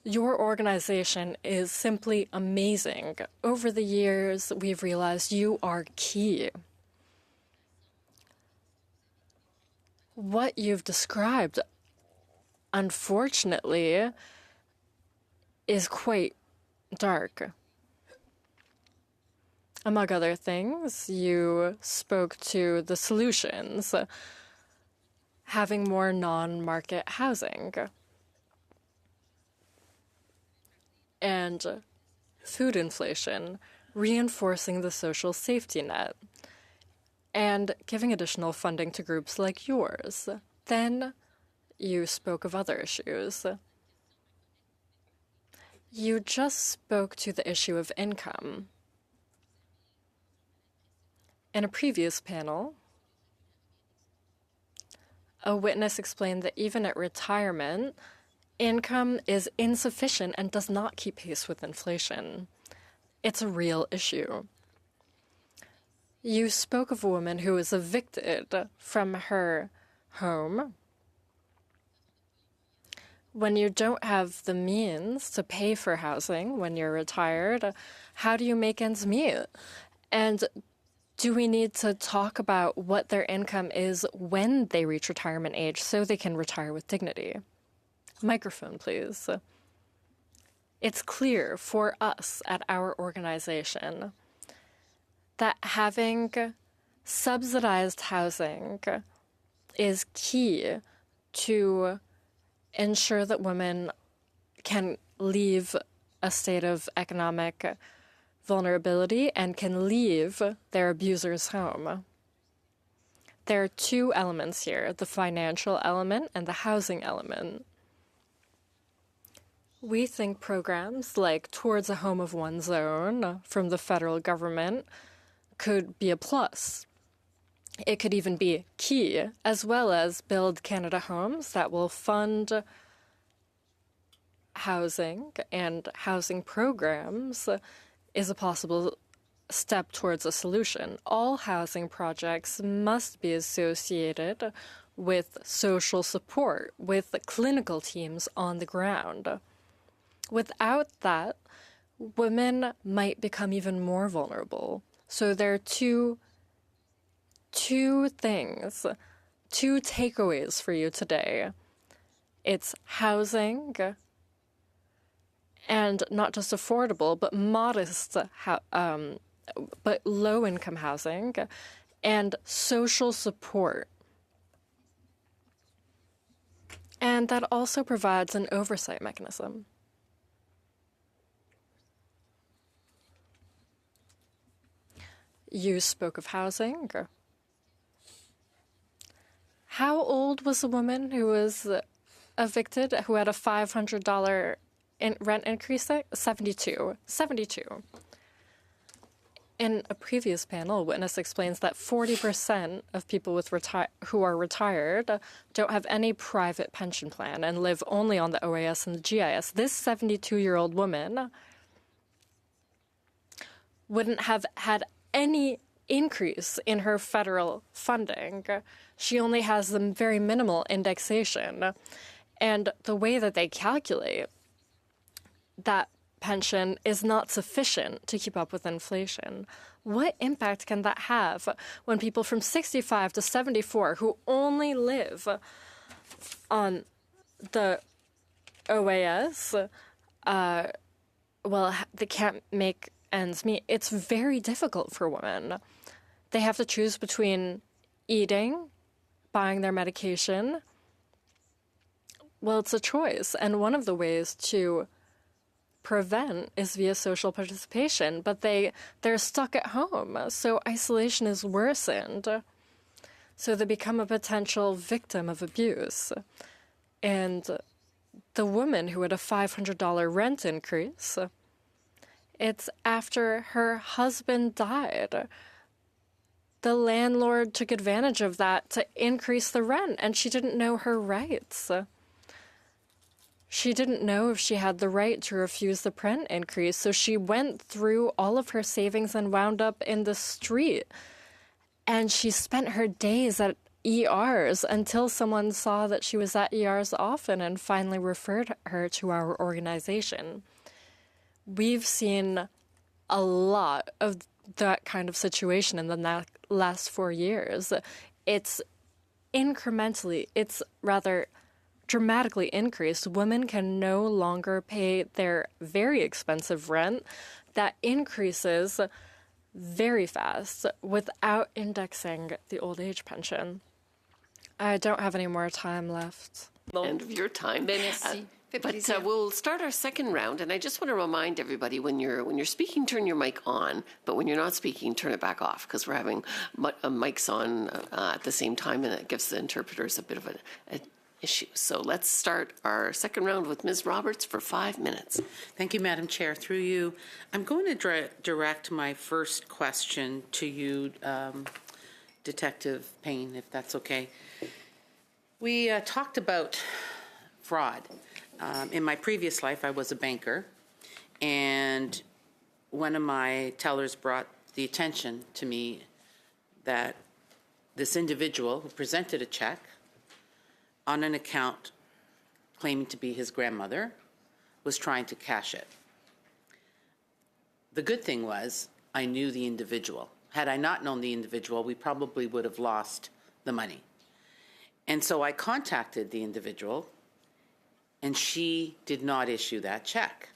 your organization is simply amazing. Over the years, we've realized you are key. What you've described, unfortunately, is quite dark. Among other things, you spoke to the solutions, having more non-market housing, and food inflation, reinforcing the social safety net, and giving additional funding to groups like yours. Then you spoke of other issues. You just spoke to the issue of income. In a previous panel, a witness explained that even at retirement, income is insufficient and does not keep pace with inflation. It's a real issue. You spoke of a woman who was evicted from her home. When you don't have the means to pay for housing when you're retired, how do you make ends meet? And do we need to talk about what their income is when they reach retirement age so they can retire with dignity? Microphone, please. It's clear for us at our organization that having subsidized housing is key to ensure that women can leave a state of economic vulnerability and can leave their abuser's home. There are two elements here, the financial element and the housing element. We think programs like Towards a Home of One's Own from the federal government could be a plus. It could even be key, as well as Build Canada Homes that will fund housing and housing programs is a possible step towards a solution. All housing projects must be associated with social support, with clinical teams on the ground. Without that, women might become even more vulnerable. So there are two things, two takeaways for you today. It's housing, and not just affordable, but modest, but low-income housing, and social support. And that also provides an oversight mechanism. You spoke of housing. How old was the woman who was evicted, who had a $500 rent increase? 72. 72. In a previous panel, a witness explains that 40% of people who are retired don't have any private pension plan and live only on the OAS and the GIS. This 72-year-old woman wouldn't have had any increase in her federal funding. She only has the very minimal indexation. And the way that they calculate that pension is not sufficient to keep up with inflation. What impact can that have when people from 65 to 74 who only live on the OAS, they can't make ends meet? It's very difficult for women they have to choose between eating, buying their medication. Well, it's a choice. And one of the ways to prevent is via social participation, but they're stuck at home. So isolation is worsened. So they become a potential victim of abuse. And the woman who had a $500 rent increase, it's after her husband died. The landlord took advantage of that to increase the rent, and she didn't know her rights. She didn't know if she had the right to refuse the rent increase, so she went through all of her savings and wound up in the street. And she spent her days at ERs until someone saw that she was at ERs often and finally referred her to our organization. We've seen a lot of that kind of situation in the last 4 years. It's rather dramatically increased. Women can no longer pay their very expensive rent. That increases very fast without indexing the old age pension. I don't have any more time left. End of your time. Merci. But we'll start our second round, and I just want to remind everybody when you're speaking, turn your mic on, but when you're not speaking, turn it back off, because we're having mics on at the same time, and it gives the interpreters a bit of an issue. So let's start our second round with Ms. Roberts for 5 minutes. Thank you, Madam Chair. Through you, I'm going to direct my first question to you, Detective Payne, if that's okay. We talked about fraud. In my previous life, I was a banker, and one of my tellers brought the attention to me that this individual who presented a check on an account claiming to be his grandmother was trying to cash it. The good thing was I knew the individual. Had I not known the individual, we probably would have lost the money. And so I contacted the individual, and she did not issue that check.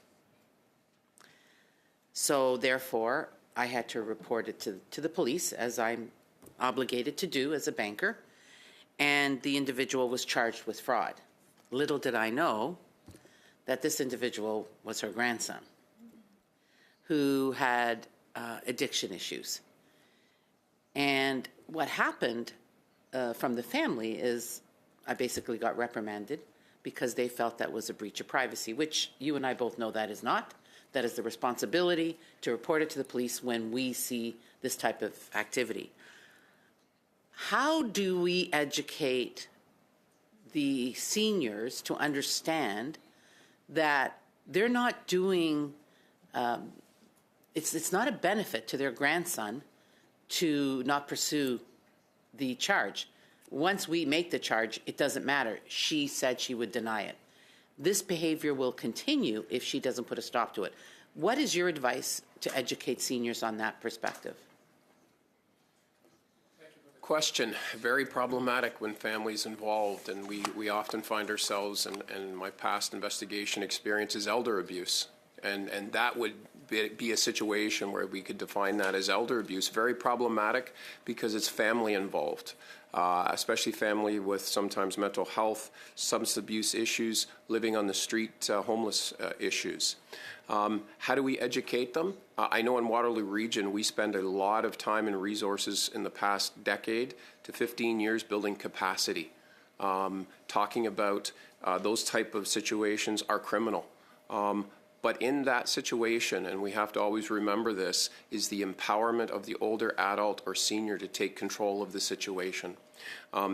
So therefore, I had to report it to the police, as I'm obligated to do as a banker, and the individual was charged with fraud. Little did I know that this individual was her grandson, who had addiction issues. And what happened from the family is I basically got reprimanded because they felt that was a breach of privacy, which you and I both know that is not. That is the responsibility to report it to the police when we see this type of activity. How do we educate the seniors to understand that they're not doing, it's not a benefit to their grandson to not pursue the charge? Once we make the charge, it doesn't matter. She said she would deny it. This behavior will continue if she doesn't put a stop to it. What is your advice to educate seniors on that perspective? Question. Very problematic when families involved, and we often find ourselves, and my past investigation experience is elder abuse, and that would be a situation where we could define that as elder abuse. Very problematic because it's family involved, especially family with sometimes mental health, substance abuse issues, living on the street, homeless issues. How do we educate them? I know in Waterloo Region we spend a lot of time and resources in the past decade to 15 years building capacity. Talking about those type of situations are criminal. But in that situation, and we have to always remember this, is the empowerment of the older adult or senior to take control of the situation.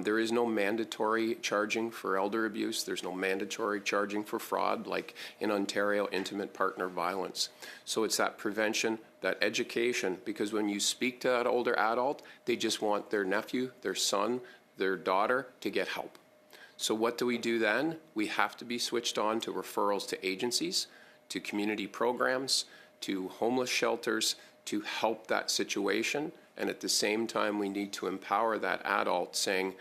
There is no mandatory charging for elder abuse. There's no mandatory charging for fraud, like in Ontario, intimate partner violence. So it's that prevention, that education, because when you speak to that older adult, they just want their nephew, their son, their daughter to get help. So what do we do then? We have to be switched on to referrals to agencies, to community programs, to homeless shelters, to help that situation. And at the same time, we need to empower that adult saying,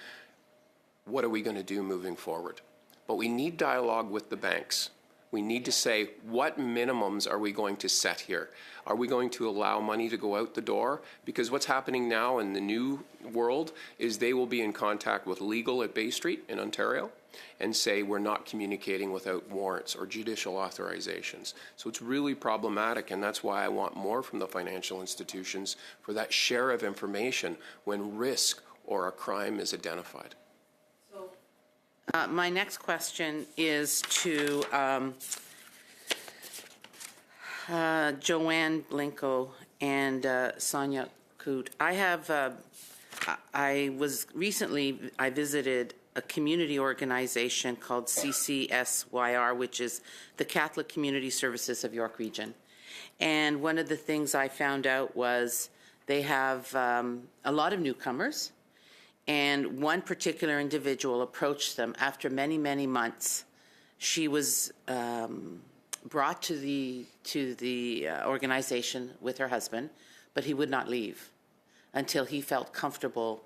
what are we going to do moving forward? But we need dialogue with the banks. We need to say, what minimums are we going to set here? Are we going to allow money to go out the door? Because what's happening now in the new world is they will be in contact with legal at Bay Street in Ontario and say we're not communicating without warrants or judicial authorizations. So it's really problematic, and that's why I want more from the financial institutions for that share of information when risk or a crime is identified. My next question is to Joanne Blinko and Sonia Coote. I visited a community organization called CCSYR, which is the Catholic Community Services of York Region. And one of the things I found out was they have a lot of newcomers. And one particular individual approached them after many, many months. She was brought to the organization with her husband, but he would not leave until he felt comfortable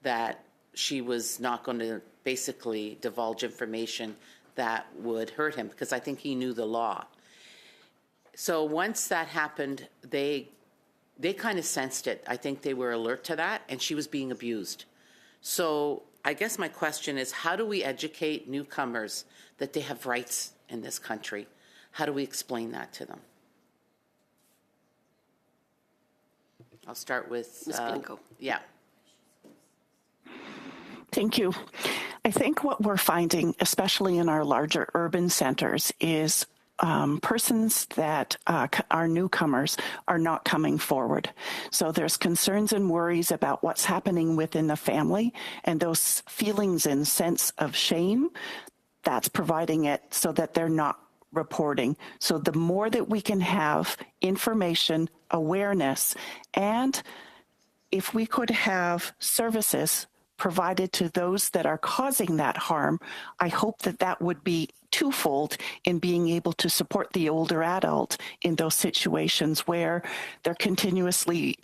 that she was not going to basically divulge information that would hurt him, because I think he knew the law. So once that happened, they kind of sensed it. I think they were alert to that, and she was being abused. So I guess my question is, how do we educate newcomers that they have rights in this country? How do we explain that to them? I'll start with Ms. Blinko. Yeah. Thank you. I think what we're finding, especially in our larger urban centers, is persons that are newcomers are not coming forward. So there's concerns and worries about what's happening within the family, and those feelings and sense of shame, that's providing it so that they're not reporting. So the more that we can have information, awareness, and if we could have services provided to those that are causing that harm, I hope that that would be twofold in being able to support the older adult in those situations where they're continuously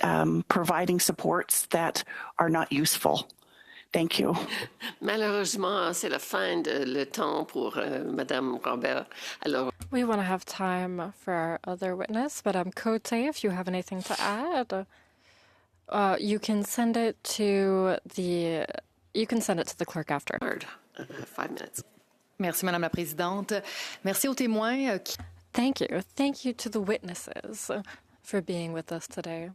providing supports that are not useful. Thank you. Malheureusement, c'est la fin de le temps pour Madame Robert. Alors, we want to have time for our other witness, Madame Cote, if you have anything to add. You can send it to the clerk after. 5 minutes. Merci, Madame la Présidente. Merci aux témoins. Thank you. Thank you to the witnesses for being with us today.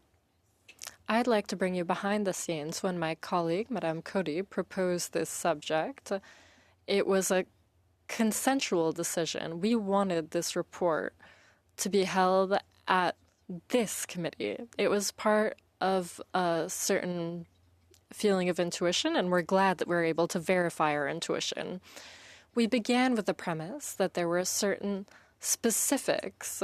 I'd like to bring you behind the scenes when my colleague, Madame Cody, proposed this subject. It was a consensual decision. We wanted this report to be held at this committee. It was part of a certain feeling of intuition, and we're glad that we're able to verify our intuition. We began with the premise that there were certain specifics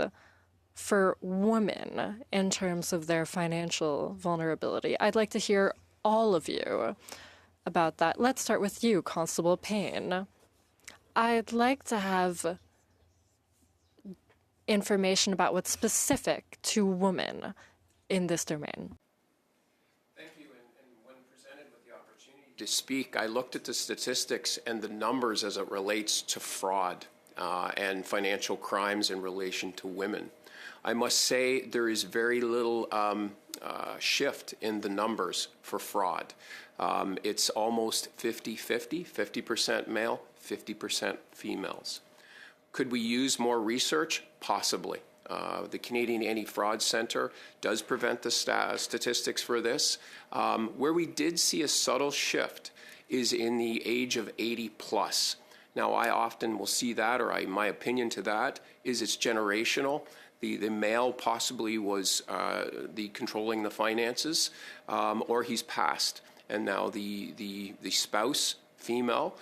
for women in terms of their financial vulnerability. I'd like to hear all of you about that. Let's start with you, Constable Payne. I'd like to have information about what's specific to women in this domain. Thank you. And when presented with the opportunity to speak, I looked at the statistics and the numbers as it relates to fraud and financial crimes in relation to women. I must say there is very little shift in the numbers for fraud. It's almost 50-50, 50% male, 50% females. Could we use more research? Possibly. The Canadian Anti-Fraud Centre does prevent the statistics for this. Where we did see a subtle shift is in the age of 80 plus. Now, I often will see that, or my opinion to that is it's generational. The male possibly was controlling the finances, or he's passed, and now the spouse, female,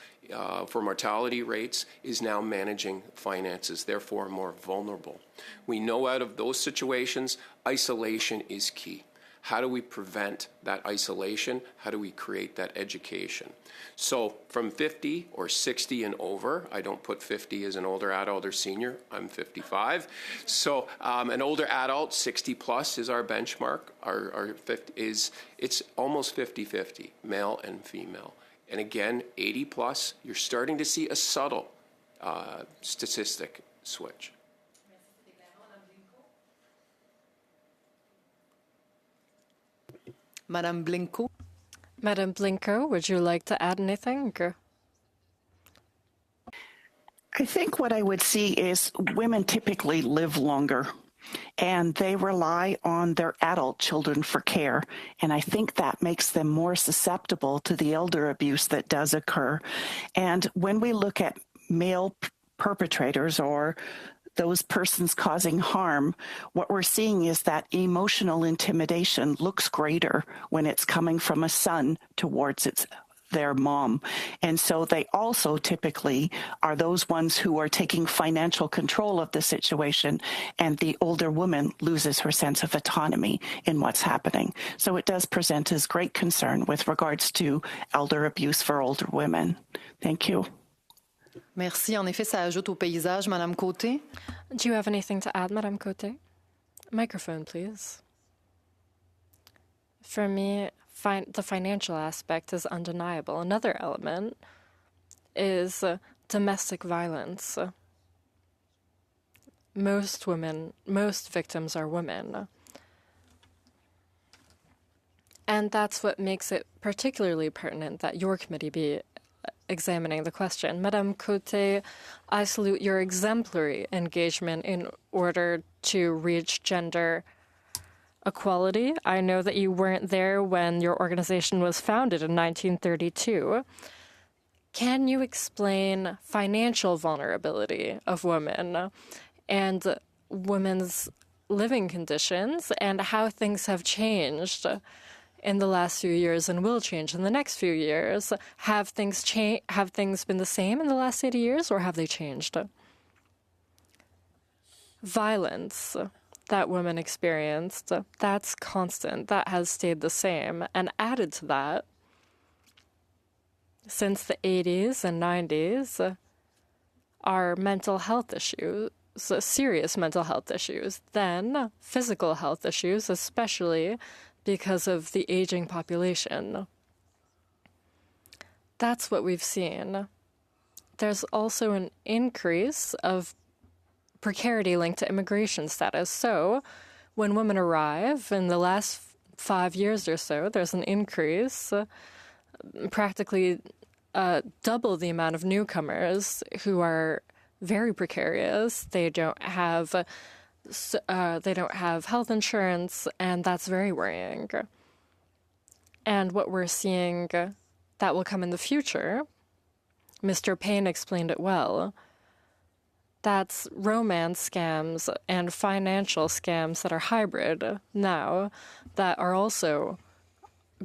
for mortality rates, is now managing finances, therefore more vulnerable. We know out of those situations, isolation is key. How do we prevent that isolation? How do we create that education? So from 50 or 60 and over, I don't put 50 as an older adult or senior, I'm 55. So an older adult, 60 plus is our benchmark. Our 50 it's almost 50-50, male and female. And again, 80 plus, you're starting to see a subtle statistic switch. Madame Blinco. Madam Blinco, would you like to add anything? I think what I would see is women typically live longer and they rely on their adult children for care. And I think that makes them more susceptible to the elder abuse that does occur. And when we look at male perpetrators or those persons causing harm, what we're seeing is that emotional intimidation looks greater when it's coming from a son towards their mom. And so they also typically are those ones who are taking financial control of the situation, and the older woman loses her sense of autonomy in what's happening. So it does present as great concern with regards to elder abuse for older women. Thank you. Merci. En effet, ça ajoute au paysage. Madame Côté. Do you have anything to add, Madame Côté? Microphone, please. For me, the financial aspect is undeniable. Another element is domestic violence. Most victims are women. And that's what makes it particularly pertinent that your committee be examining the question. Madame Côté, I salute your exemplary engagement in order to reach gender equality. I know that you weren't there when your organization was founded in 1932. Can you explain financial vulnerability of women and women's living conditions and how things have changed in the last few years and will change in the next few years? Have things been the same in the last 80 years, or have they changed? Violence that women experienced, that's constant. That has stayed the same. And added to that, since the 80s and 90s, are mental health issues, serious mental health issues, then physical health issues, especially because of the aging population. That's what we've seen. There's also an increase of precarity linked to immigration status. So when women arrive in the last 5 years or so, there's an increase, practically double the amount of newcomers who are very precarious. They don't have health insurance, and that's very worrying. And what we're seeing that will come in the future, Mr. Payne explained it well, that's romance scams and financial scams that are hybrid now, that are also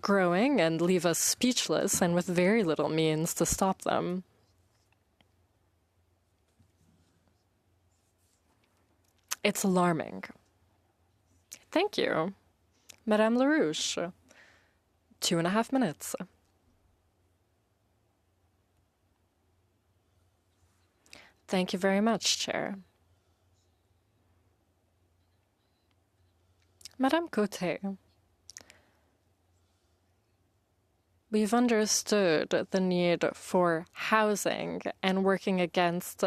growing and leave us speechless and with very little means to stop them. It's alarming. Thank you. Madame LaRouche, 2.5 minutes. Thank you very much, Chair. Madame Côté, we've understood the need for housing and working against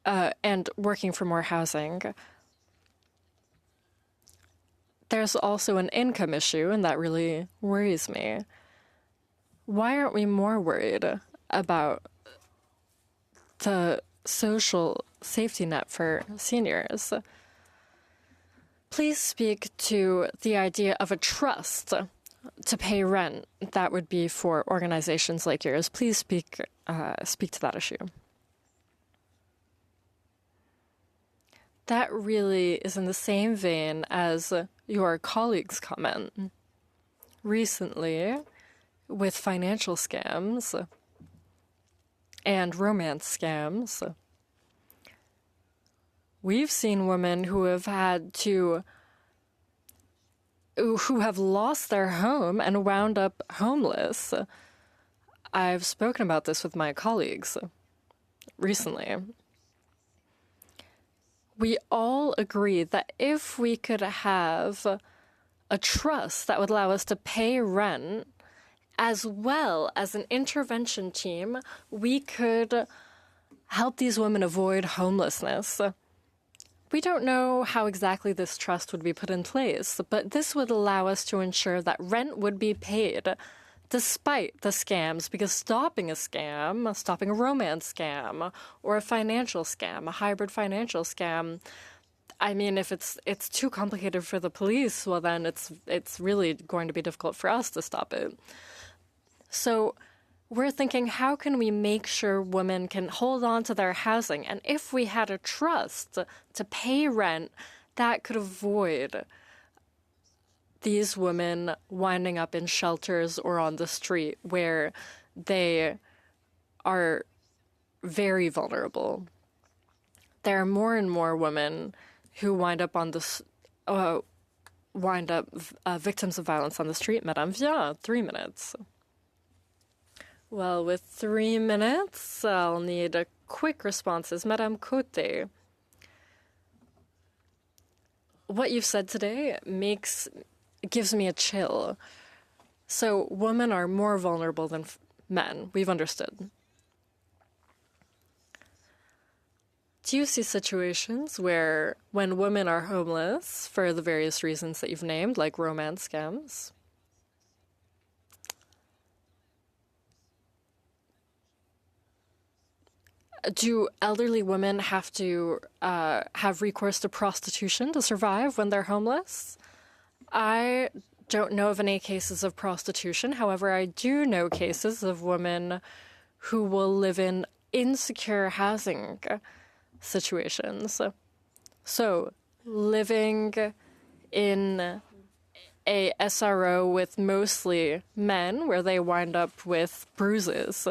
and working for more housing. There's also an income issue, and that really worries me. Why aren't we more worried about the social safety net for seniors? Please speak to the idea of a trust to pay rent. That would be for organizations like yours. Please speak to that issue. That really is in the same vein as your colleague's comment. Recently, with financial scams and romance scams, we've seen women who have lost their home and wound up homeless. I've spoken about this with my colleagues recently. We all agree that if we could have a trust that would allow us to pay rent, as well as an intervention team, we could help these women avoid homelessness. We don't know how exactly this trust would be put in place, but this would allow us to ensure that rent would be paid despite the scams, because stopping a scam, stopping a romance scam or a financial scam, a hybrid financial scam, I mean, if it's too complicated for the police, well, then it's really going to be difficult for us to stop it. So we're thinking, how can we make sure women can hold on to their housing? And if we had a trust to pay rent, that could avoid these women winding up in shelters or on the street where they are very vulnerable. There are more and more women who wind up victims of violence on the street. Madame Via, 3 minutes. Well, with 3 minutes, I'll need a quick responses. Madame Cote, what you've said today gives me a chill. So women are more vulnerable than men. We've understood. Do you see situations where when women are homeless for the various reasons that you've named, like romance scams, do elderly women have to have recourse to prostitution to survive when they're homeless? I don't know of any cases of prostitution. However, I do know cases of women who will live in insecure housing situations. So, living in a SRO with mostly men where they wind up with bruises,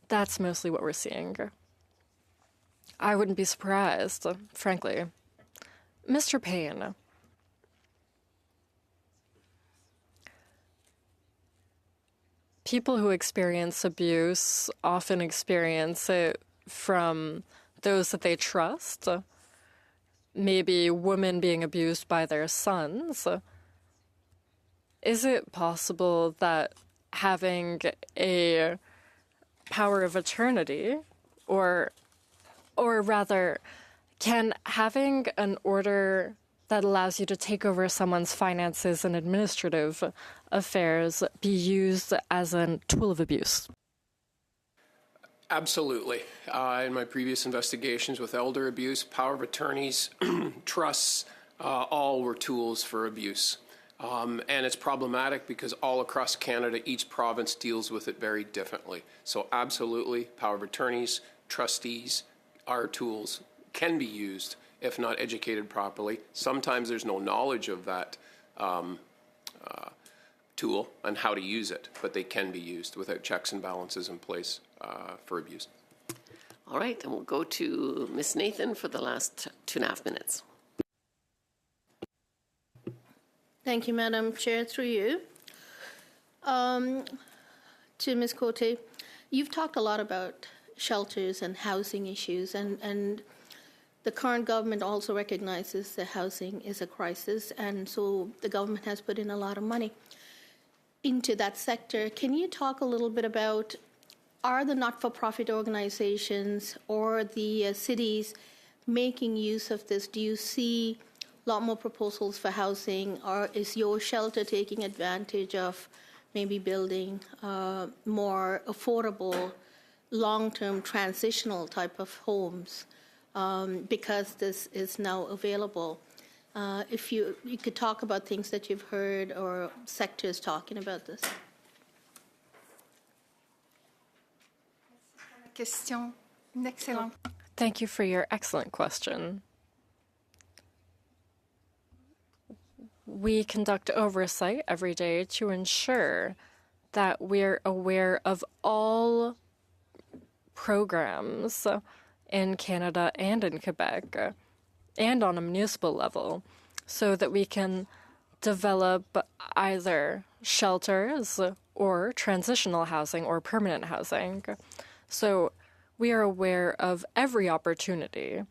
that's mostly what we're seeing. I wouldn't be surprised, frankly. Mr. Payne. People who experience abuse often experience it from those that they trust. Maybe women being abused by their sons. Is it possible that having a power of attorney, or rather, can having an order that allows you to take over someone's finances and administrative affairs be used as a tool of abuse? Absolutely. In my previous investigations with elder abuse, power of attorneys, trusts, all were tools for abuse. And it's problematic because all across Canada, each province deals with it very differently. So absolutely, power of attorneys, trustees are tools, can be used if not educated properly. Sometimes there's no knowledge of that tool and how to use it, but they can be used without checks and balances in place for abuse. All right, and we'll go to Ms. Nathan for the last 2.5 minutes. Thank you, Madam Chair, through you. To Ms. Cote, you've talked a lot about shelters and housing issues, and the current government also recognizes that housing is a crisis, and so the government has put in a lot of money into that sector. Can you talk a little bit about, are the not-for-profit organizations or the cities making use of this? Do you see a lot more proposals for housing, or is your shelter taking advantage of maybe building more affordable, long-term transitional type of homes because this is now available? If you could talk about things that you've heard or sectors talking about this. Thank you for your excellent question. We conduct oversight every day to ensure that we're aware of all programs in Canada and in Quebec and on a municipal level so that we can develop either shelters or transitional housing or permanent housing. So we are aware of every opportunity.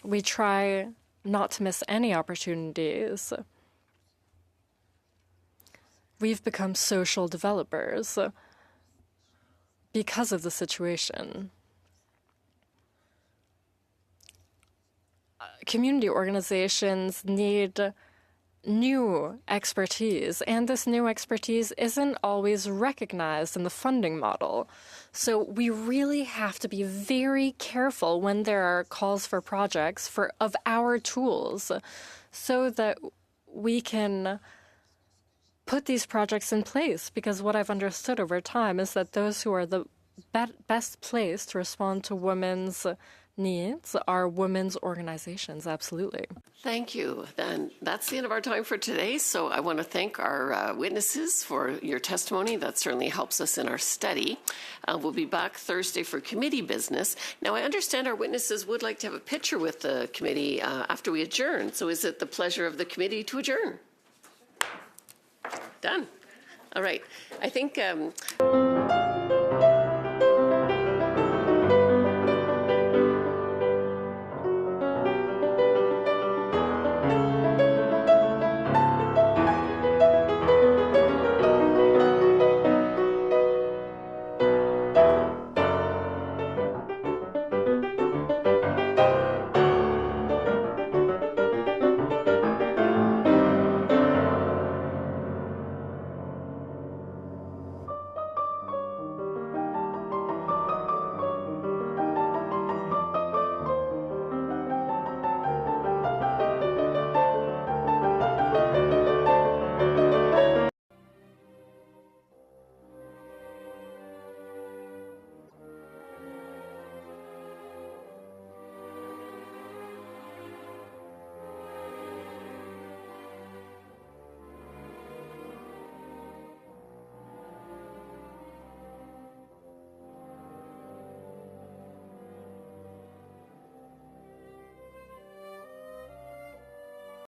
We try not to miss any opportunities. We've become social developers because of the situation. community organizations need new expertise, and this new expertise isn't always recognized in the funding model. So we really have to be very careful when there are calls for projects of our tools so that we can put these projects in place, because what I've understood over time is that those who are the best placed to respond to women's needs are women's organizations. Absolutely. Thank you. Then that's the end of our time for today. So I want to thank our witnesses for your testimony. That certainly helps us in our study. We'll be back Thursday for committee business. Now, I understand our witnesses would like to have a picture with the committee after we adjourn. So is it the pleasure of the committee to adjourn? Done. All right. I think...